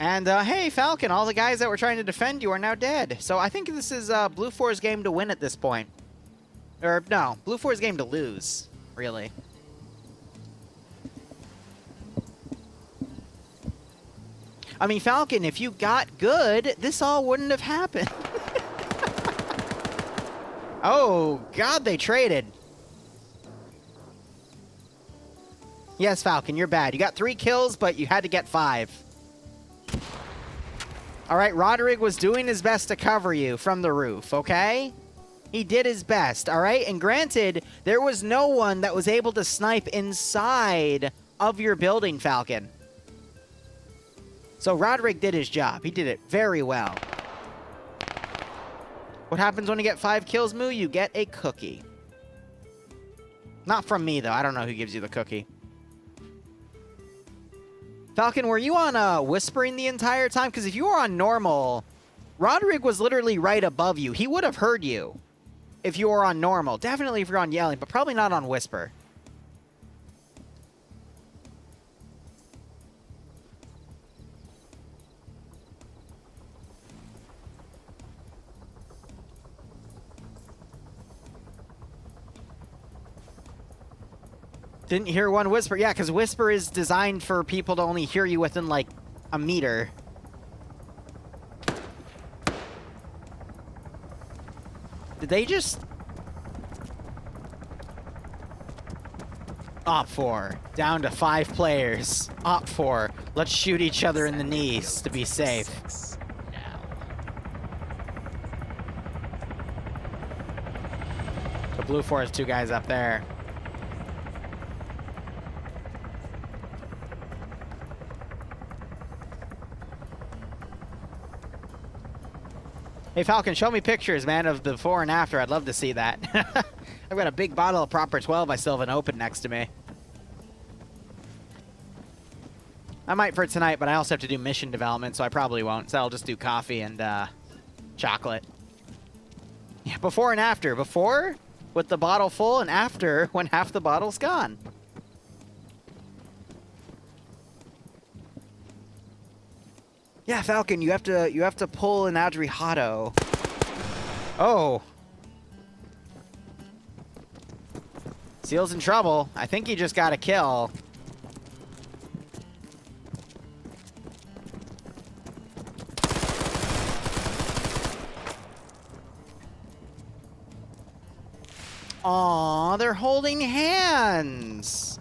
And, hey, Falcon, all the guys that were trying to defend you are now dead. So I think this is Blue4's game to win at this point. Or, no, Blue4's game to lose, really. I mean, Falcon, if you got good, this all wouldn't have happened. Oh, God, they traded. Yes, Falcon, you're bad. You got 3 kills, but you had to get 5. All right, Roderick was doing his best to cover you from the roof, okay? He did his best, all right? And granted, there was no one that was able to snipe inside of your building, Falcon. So Roderick did his job. He did it very well. What happens when you get 5 kills, Moo? You get a cookie. Not from me, though. I don't know who gives you the cookie. Falcon, were you on whispering the entire time? Because if you were on normal, Roderick was literally right above you. He would have heard you if you were on normal. Definitely if you're on yelling, but probably not on whisper. Didn't hear one whisper. Yeah, because whisper is designed for people to only hear you within, like, a meter. Did they just... OPFOR. Down to 5 players. OPFOR. Let's shoot each other in the knees to be safe. Now. So Blue4 has 2 guys up there. Hey, Falcon, show me pictures, man, of the before and after. I'd love to see that. I've got a big bottle of Proper 12 I still haven't opened next to me. I might for tonight, but I also have to do mission development, so I probably won't. So I'll just do coffee and chocolate. Yeah, before and after. Before, with the bottle full, and after, when half the bottle's gone. Yeah, Falcon, you have to pull an Adrihato. Oh. Seal's in trouble. I think he just got a kill. Aw, they're holding hands.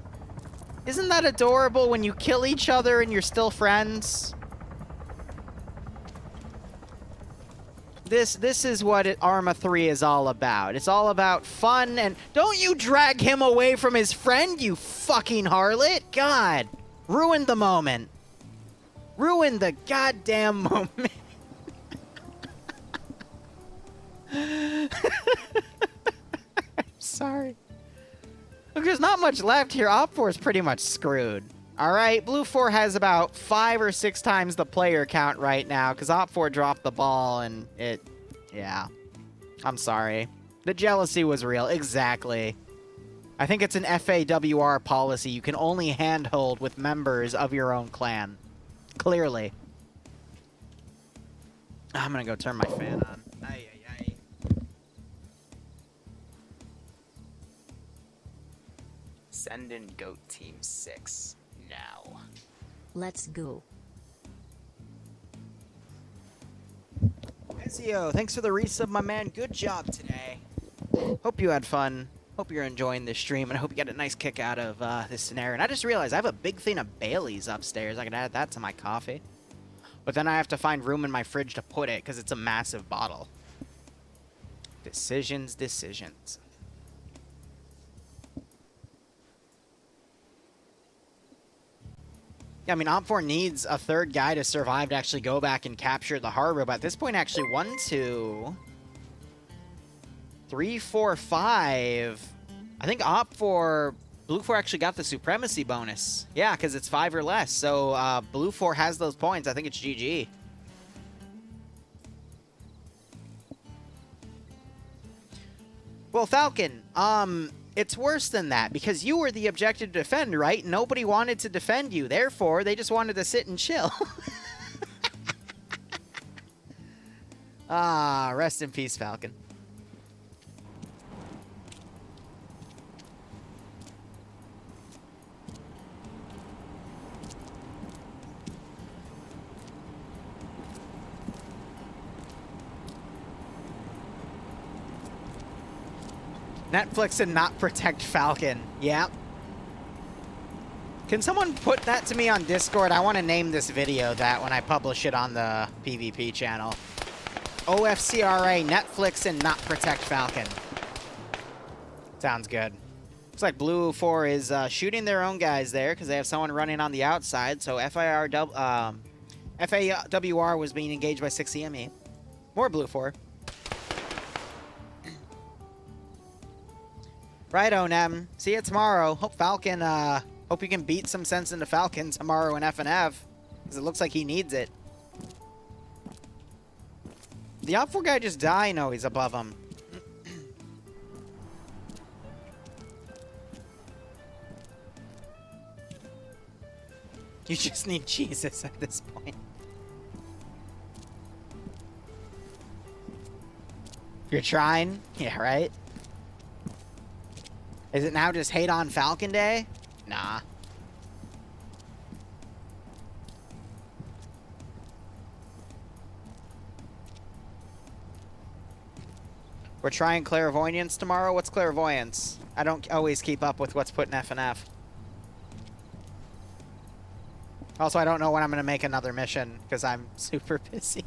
Isn't that adorable when you kill each other and you're still friends? This is what Arma 3 is all about. It's all about fun, and don't you drag him away from his friend, you fucking harlot! God, ruined the moment. Ruined the goddamn moment. I'm sorry. Look, there's not much left here. OPFOR is pretty much screwed. All right, Blue4 has about 5 or 6 times the player count right now because OPFOR dropped the ball and yeah. I'm sorry. The jealousy was real. Exactly. I think it's an FAWR policy. You can only handhold with members of your own clan. Clearly. I'm going to go turn my fan on. Ay, ay, ay. Send in GOAT Team 6. Now. Let's go. Ezio, thanks for the resub, my man. Good job today. Hope you had fun. Hope you're enjoying this stream, and I hope you got a nice kick out of this scenario. And I just realized I have a big thing of Bailey's upstairs. I could add that to my coffee. But then I have to find room in my fridge to put it, because it's a massive bottle. Decisions, decisions. Yeah, I mean, OPFOR needs a third guy to survive to actually go back and capture the harbor. But at this point, actually, 1, 2, 3, 4, 5. I think Blue 4 actually got the supremacy bonus. Yeah, because it's 5 or less. So Blue 4 has those points. I think it's GG. Well, Falcon, it's worse than that, because you were the objective to defend, right? Nobody wanted to defend you. Therefore, they just wanted to sit and chill. Ah, rest in peace, Falcon. Netflix and not protect Falcon. Yep. Can someone put that to me on Discord? I want to name this video that when I publish it on the PvP channel. OFCRA, Netflix and not protect Falcon. Sounds good. Looks like Blue 4 is shooting their own guys there because they have someone running on the outside. So FAWR was being engaged by 6EME. More Blue 4. Right, Onem. See you tomorrow. Hope Falcon, hope you can beat some sense into Falcon tomorrow in FNF. Because it looks like he needs it. The OPFOR guy just died? No, he's above him. You just need Jesus at this point. You're trying? Yeah, right? Is it now just hate on Falcon Day? Nah. We're trying clairvoyance tomorrow? What's clairvoyance? I don't always keep up with what's put in FNF. Also, I don't know when I'm going to make another mission because I'm super busy.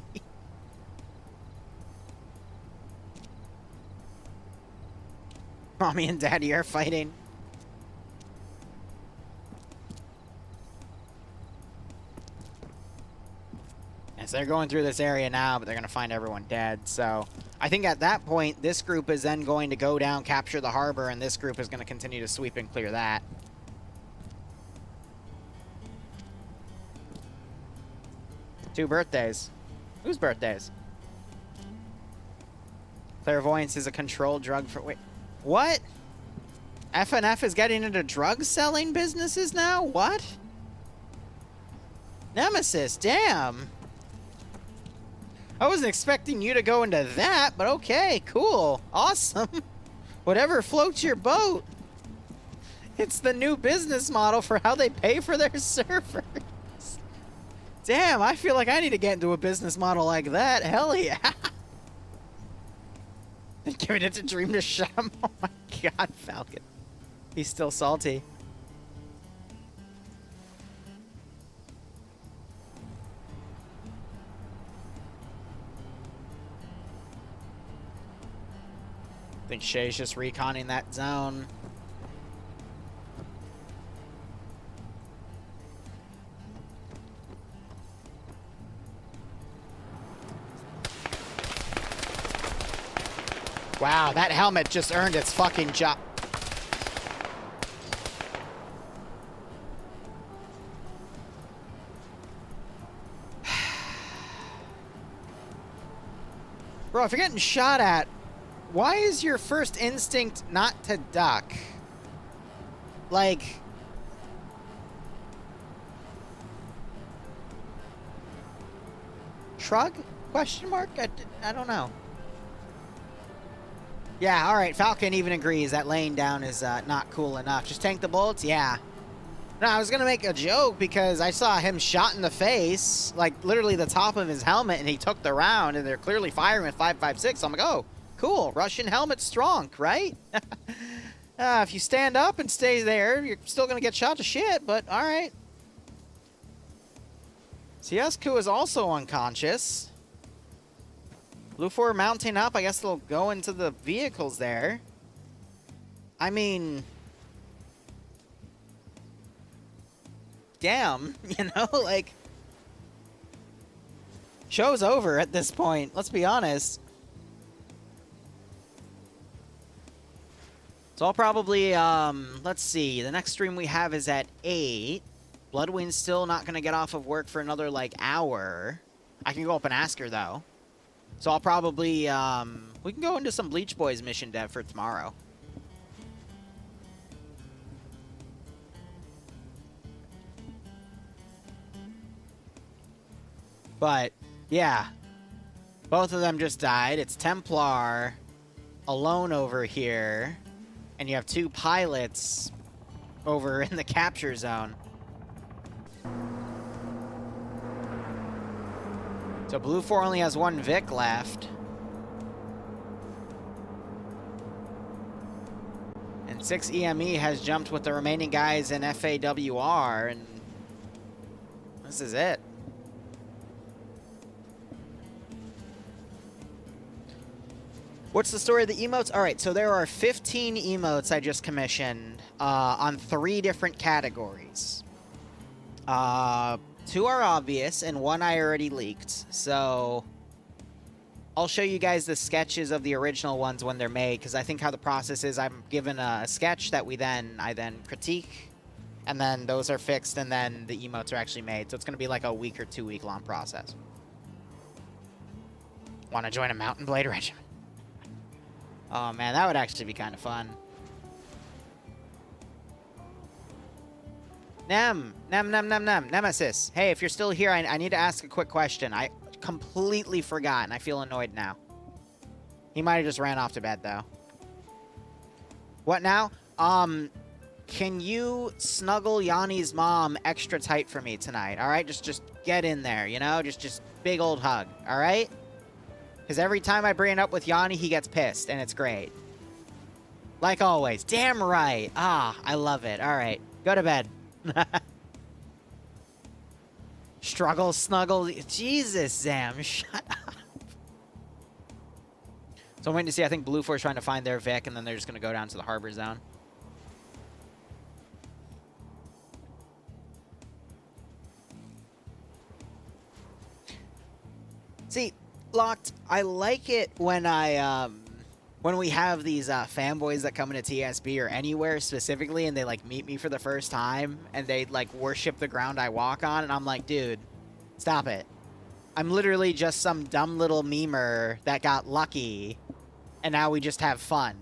Mommy and Daddy are fighting. Yes, they're going through this area now, but they're going to find everyone dead. So I think at that point, this group is then going to go down, capture the harbor, and this group is going to continue to sweep and clear that. Two birthdays. Whose birthdays? Clairvoyance is a controlled drug for... Wait. What? FNF is getting into drug selling businesses now? What? Nemesis, damn. I wasn't expecting you to go into that, but okay, cool. Awesome. Whatever floats your boat. It's the new business model for how they pay for their servers. Damn, I feel like I need to get into a business model like that. Hell yeah. Giving it to Dream to shut him. Oh my god, Falcon. He's still salty. I think Shay's just reconning that zone. Wow, that helmet just earned its fucking job. Bro, if you're getting shot at, why is your first instinct not to duck? Like... Shrug? Question mark? I don't know. Yeah, alright, Falcon even agrees that laying down is not cool enough. Just tank the bullets? Yeah. No, I was gonna make a joke because I saw him shot in the face, like literally the top of his helmet, and he took the round, and they're clearly firing with 5.56. So I'm like, oh, cool, Russian helmet strong, right? If you stand up and stay there, you're still gonna get shot to shit, but all right. Siescu is also unconscious. Blue 4 mounting up. I guess they'll go into the vehicles there. I mean, damn, you know, like, show's over at this point. Let's be honest. So I'll probably, let's see. The next stream we have is at 8. Bloodwind's still not going to get off of work for another, like, hour. I can go up and ask her, though. So I'll probably, we can go into some Bleach Boys mission dev for tomorrow. But, yeah. Both of them just died. It's Templar alone over here. And you have 2 pilots over in the capture zone. So Blue 4 only has 1 Vic left. And 6 EME has jumped with the remaining guys in FAWR, and this is it. What's the story of the emotes? All right, so there are 15 emotes I just commissioned on 3 different categories. 2 are obvious, and 1 I already leaked. So I'll show you guys the sketches of the original ones when they're made, because I think how the process is, I'm given a sketch that I then critique, and then those are fixed, and then the emotes are actually made. So it's going to be like a week or 2 week long process. Want to join a Mountain Blade regiment? Oh man, that would actually be kind of fun. Nemesis. Hey, if you're still here, I need to ask a quick question. I completely forgot, and I feel annoyed now. He might have just ran off to bed, though. What now? Can you snuggle Yanni's mom extra tight for me tonight, all right? Just get in there, you know? Just big old hug, all right? Because every time I bring it up with Yanni, he gets pissed, and it's great. Like always. Damn right. Ah, I love it. All right. Go to bed. Struggle, snuggle. Jesus, Zam. Shut up. So I'm waiting to see. I think Blue 4 is trying to find their Vic, and then they're just going to go down to the harbor zone. See, Locked, I like it when when we have these fanboys that come into TSB or anywhere specifically, and they like meet me for the first time, and they like worship the ground I walk on, and I'm like, dude, stop it. I'm literally just some dumb little memer that got lucky, and now we just have fun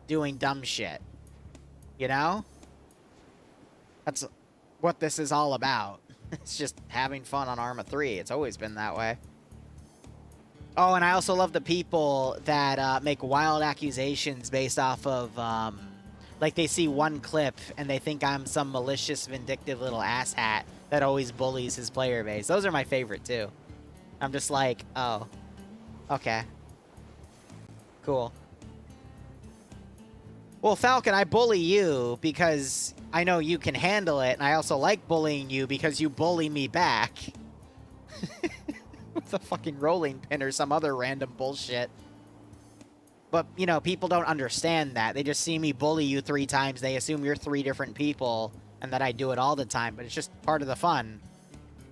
doing dumb shit. You know? That's what this is all about. It's just having fun on Arma 3. It's always been that way. Oh, and I also love the people that make wild accusations based off of, like, they see one clip and they think I'm some malicious, vindictive little asshat that always bullies his player base. Those are my favorite, too. I'm just like, oh, okay. Cool. Well, Falcon, I bully you because I know you can handle it, and I also like bullying you because you bully me back. With a fucking rolling pin or some other random bullshit. But, you know, people don't understand that. They just see me bully you 3 times. They assume you're 3 different people and that I do it all the time. But it's just part of the fun.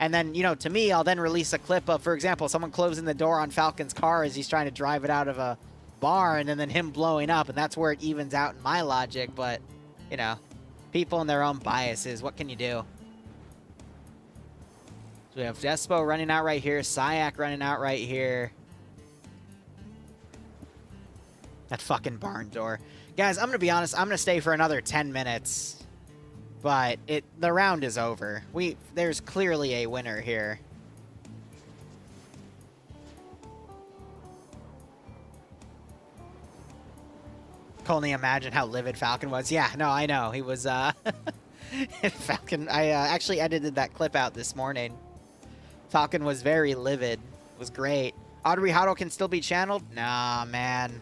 And then, you know, to me, I'll then release a clip of, for example, someone closing the door on Falcon's car as he's trying to drive it out of a barn, and then him blowing up. And that's where it evens out in my logic. But, you know, people and their own biases. What can you do? So we have Despo running out right here. Syak running out right here. That fucking barn door. Guys, I'm going to be honest. I'm going to stay for another 10 minutes. But the round is over. There's clearly a winner here. Can only imagine how livid Falcon was. Yeah, no, I know. He was, Falcon, I actually edited that clip out this morning. Falcon was very livid. It was great. Audrey Hotto can still be channeled? Nah, man.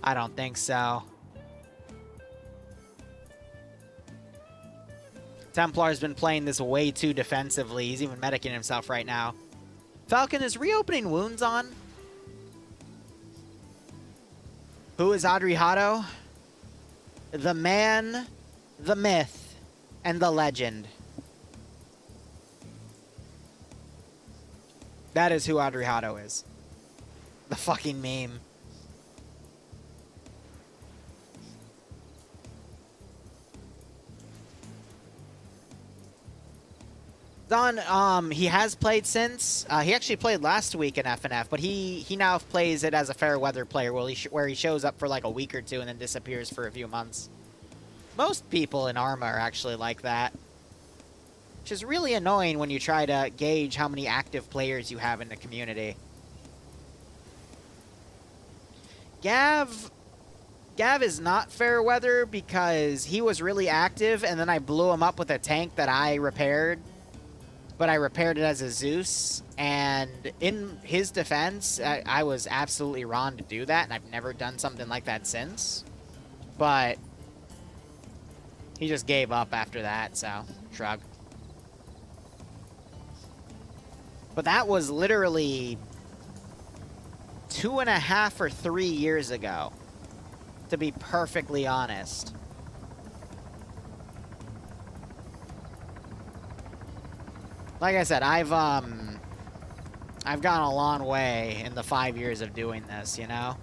I don't think so. Templar's been playing this way too defensively. He's even medicing himself right now. Falcon is reopening wounds on. Who is Audrey Hotto? The man, the myth, and the legend. That is who Audrey Hotto is. The fucking meme. Don, he has played since. He actually played last week in FNF, but he now plays it as a fair weather player where he shows up for like a week or two and then disappears for a few months. Most people in Arma are actually like that. Which is really annoying when you try to gauge how many active players you have in the community. Gav is not fair weather because he was really active and then I blew him up with a tank that I repaired. But I repaired it as a Zeus, and in his defense, I was absolutely wrong to do that, and I've never done something like that since. But he just gave up after that, so shrug. But that was literally 2.5 or 3 years ago, to be perfectly honest. Like I said, I've gone a long way in the 5 years of doing this, you know?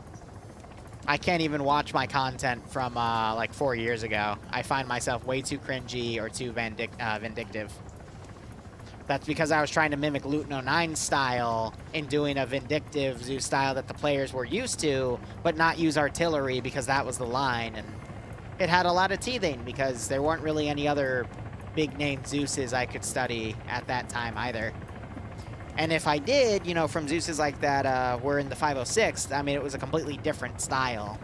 I can't even watch my content from, like 4 years ago. I find myself way too cringy or too vindictive. That's because I was trying to mimic Luton 09 style in doing a vindictive Zeus style that the players were used to, but not use artillery because that was the line, and it had a lot of teething because there weren't really any other big-name Zeuses I could study at that time either. And if I did, you know, from Zeuses like that were in the 506, I mean, it was a completely different style.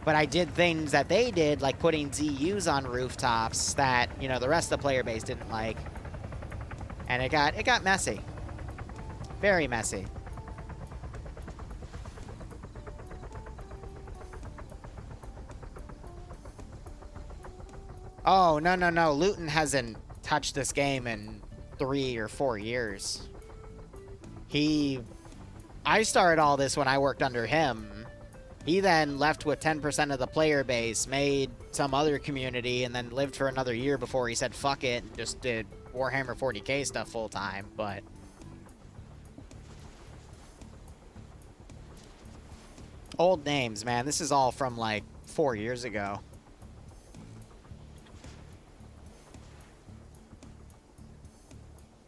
But I did things that they did, like putting ZUs on rooftops that, you know, the rest of the player base didn't like. And it got messy. Very messy. Oh, no, no, no. Luton hasn't touched this game in 3 or 4 years. I started all this when I worked under him. He then left with 10% of the player base, made some other community, and then lived for another year before he said fuck it and just did Warhammer 40k stuff full time, but... Old names, man. This is all from, like, 4 years ago.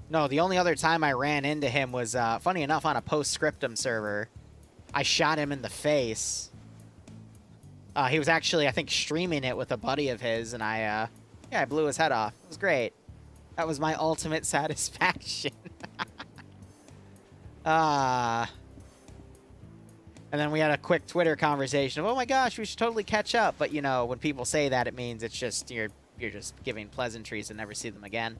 No, the only other time I ran into him was, funny enough, on a post-scriptum server. I shot him in the face. He was actually, I think, streaming it with a buddy of his, and I blew his head off. It was great. That was my ultimate satisfaction. And then we had a quick Twitter conversation of, oh my gosh, we should totally catch up. But, you know, when people say that, it means it's just, you're just giving pleasantries and never see them again.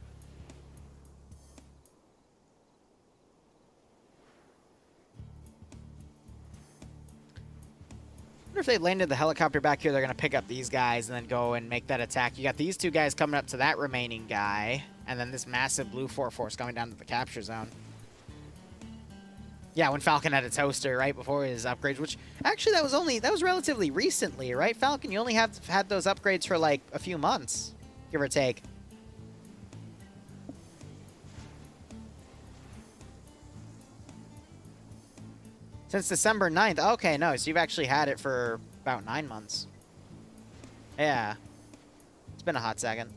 I wonder if they landed the helicopter back here, they're going to pick up these guys and then go and make that attack. You got these two guys coming up to that remaining guy, and then this massive blue 4-force coming down to the capture zone. Yeah, when Falcon had a toaster right before his upgrades, which actually that was relatively recently, right, Falcon? You only have had those upgrades for like a few months, give or take. Since December 9th. Okay, no, so you've actually had it for about 9 months. Yeah. It's been a hot second.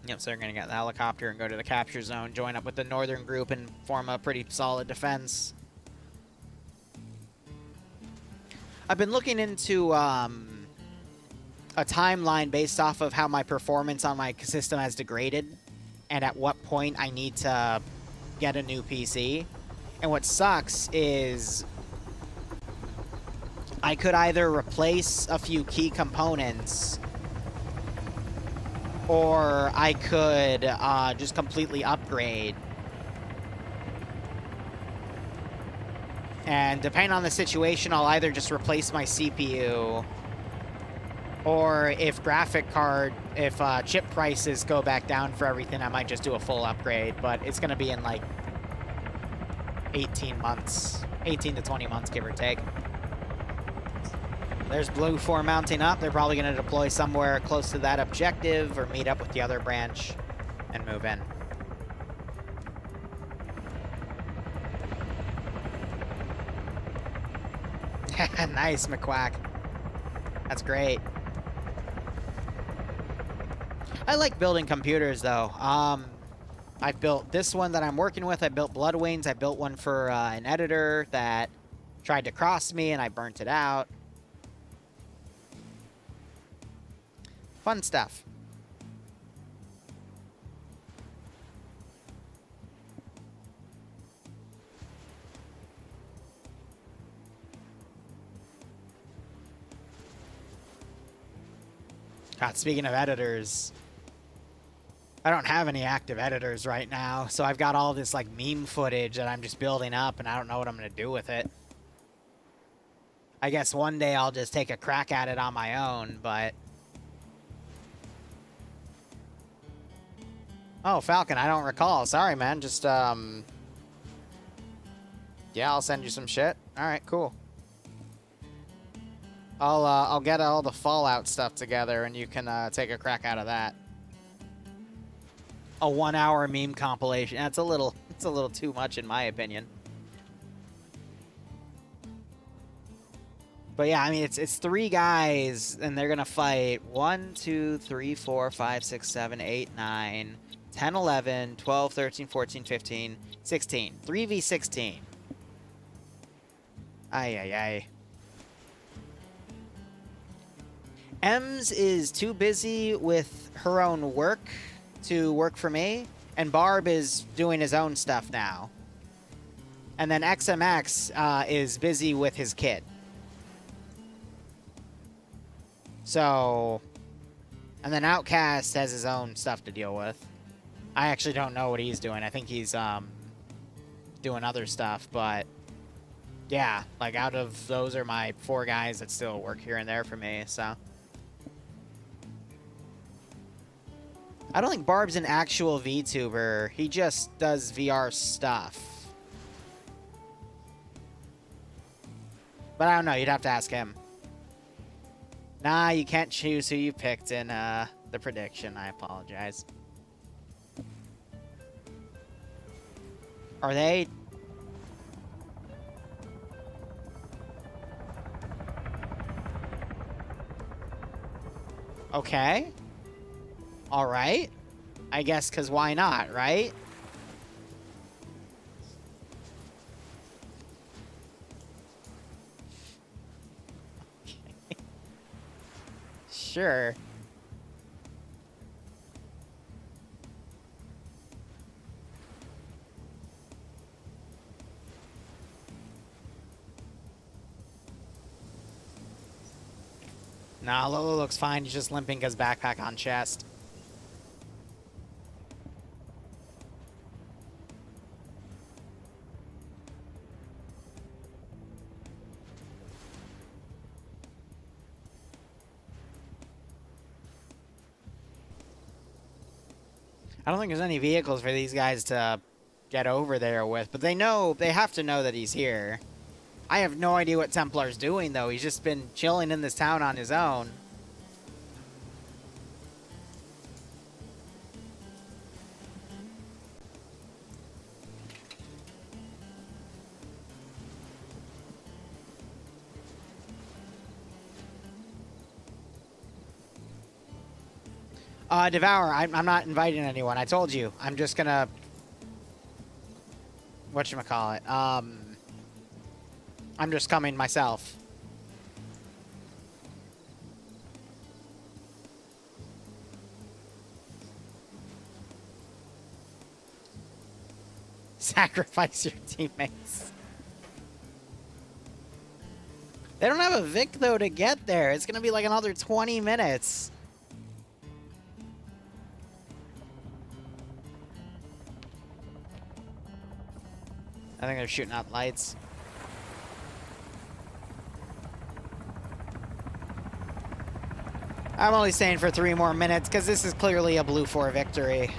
Yep, so they're going to get the helicopter and go to the capture zone, join up with the northern group, and form a pretty solid defense. I've been looking into a timeline based off of how my performance on my system has degraded and at what point I need to get a new PC. And what sucks is I could either replace a few key components, or I could just completely upgrade. And depending on the situation, I'll either just replace my CPU, or if chip prices go back down for everything, I might just do a full upgrade, but it's gonna be in like 18 months, 18 to 20 months, give or take. There's Blue 4 mounting up. They're probably gonna deploy somewhere close to that objective or meet up with the other branch and move in. Nice, McQuack. That's great. I like building computers, though. I built this one that I'm working with. I built Blood Wings. I built one for an editor that tried to cross me, and I burnt it out. Fun stuff. God, speaking of editors, I don't have any active editors right now, so I've got all this, like, meme footage that I'm just building up, and I don't know what I'm going to do with it. I guess one day I'll just take a crack at it on my own, but... Oh, Falcon, I don't recall. Sorry, man. Just, yeah, I'll send you some shit. Alright, cool. I'll get all the Fallout stuff together, and you can take a crack out of that. A 1-hour meme compilation. That's a little too much in my opinion. But yeah, I mean it's 3 guys, and they're gonna fight 1, 2, 3, 4, 5, 6, 7, 8, 9, 10, 11, 12, 13, 14, 15, 16. 3v16. Ay ay ay. Ems is too busy with her own work to work for me, and Barb is doing his own stuff now. And then XMX is busy with his kid. So, and then Outcast has his own stuff to deal with. I actually don't know what he's doing. I think he's doing other stuff, but yeah, like out of those are my 4 guys that still work here and there for me, so. I don't think Barb's an actual VTuber. He just does VR stuff. But I don't know. You'd have to ask him. Nah, you can't choose who you picked in the prediction. I apologize. Are they... Okay. All right. I guess because why not, right? Sure. Nah, Lolo looks fine. He's just limping his backpack on chest. I don't think there's any vehicles for these guys to get over there with, but they have to know that he's here. I have no idea what Templar's doing, though. He's just been chilling in this town on his own. Devour, I'm not inviting anyone. I told you. I'm just gonna... Whatchamacallit? I'm just coming myself. Sacrifice your teammates. They don't have a Vic, though, to get there. It's going to be like another 20 minutes. I think they're shooting out lights. I'm only staying for 3 more minutes because this is clearly a blue 4 victory.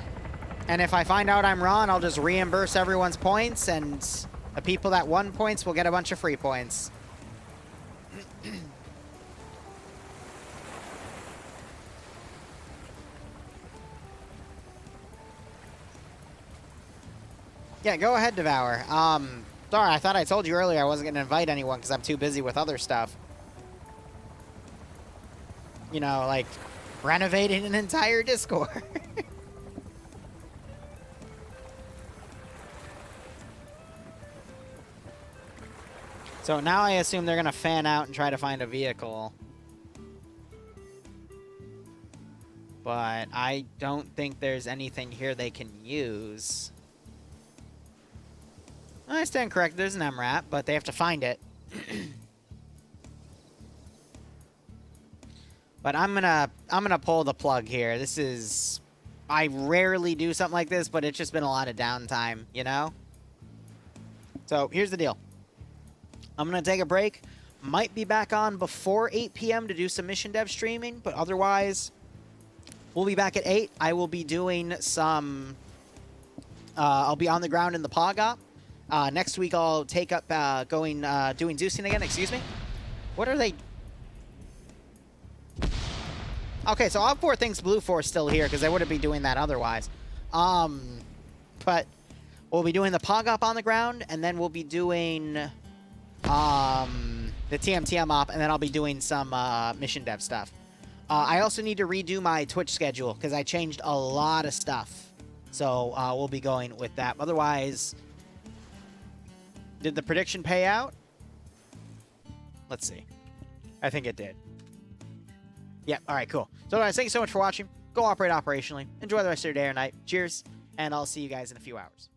And if I find out I'm wrong, I'll just reimburse everyone's points, and the people that won points will get a bunch of free points. Yeah, go ahead, Devour. Sorry, I thought I told you earlier I wasn't going to invite anyone because I'm too busy with other stuff. You know, like renovating an entire Discord. So now I assume they're going to fan out and try to find a vehicle. But I don't think there's anything here they can use. I stand corrected. There's an MRAP, but they have to find it. But I'm gonna pull the plug here. This is, I rarely do something like this, but it's just been a lot of downtime, you know? So here's the deal. I'm gonna take a break. Might be back on before 8 p.m. to do some mission dev streaming, but otherwise, we'll be back at 8. I will be doing some, I'll be on the ground in the POG op. Next week I'll take up doing Zeusing again, excuse me. What are they? Okay, so Op 4 thinks Blue 4 is still here because they wouldn't be doing that otherwise. But we'll be doing the POG op on the ground, and then we'll be doing the TMTM op, and then I'll be doing some mission dev stuff. I also need to redo my Twitch schedule because I changed a lot of stuff. So we'll be going with that. Otherwise, did the prediction pay out? Let's see. I think it did. Yeah, all right, cool. So guys, thank you so much for watching. Go operate operationally. Enjoy the rest of your day or night. Cheers, and I'll see you guys in a few hours.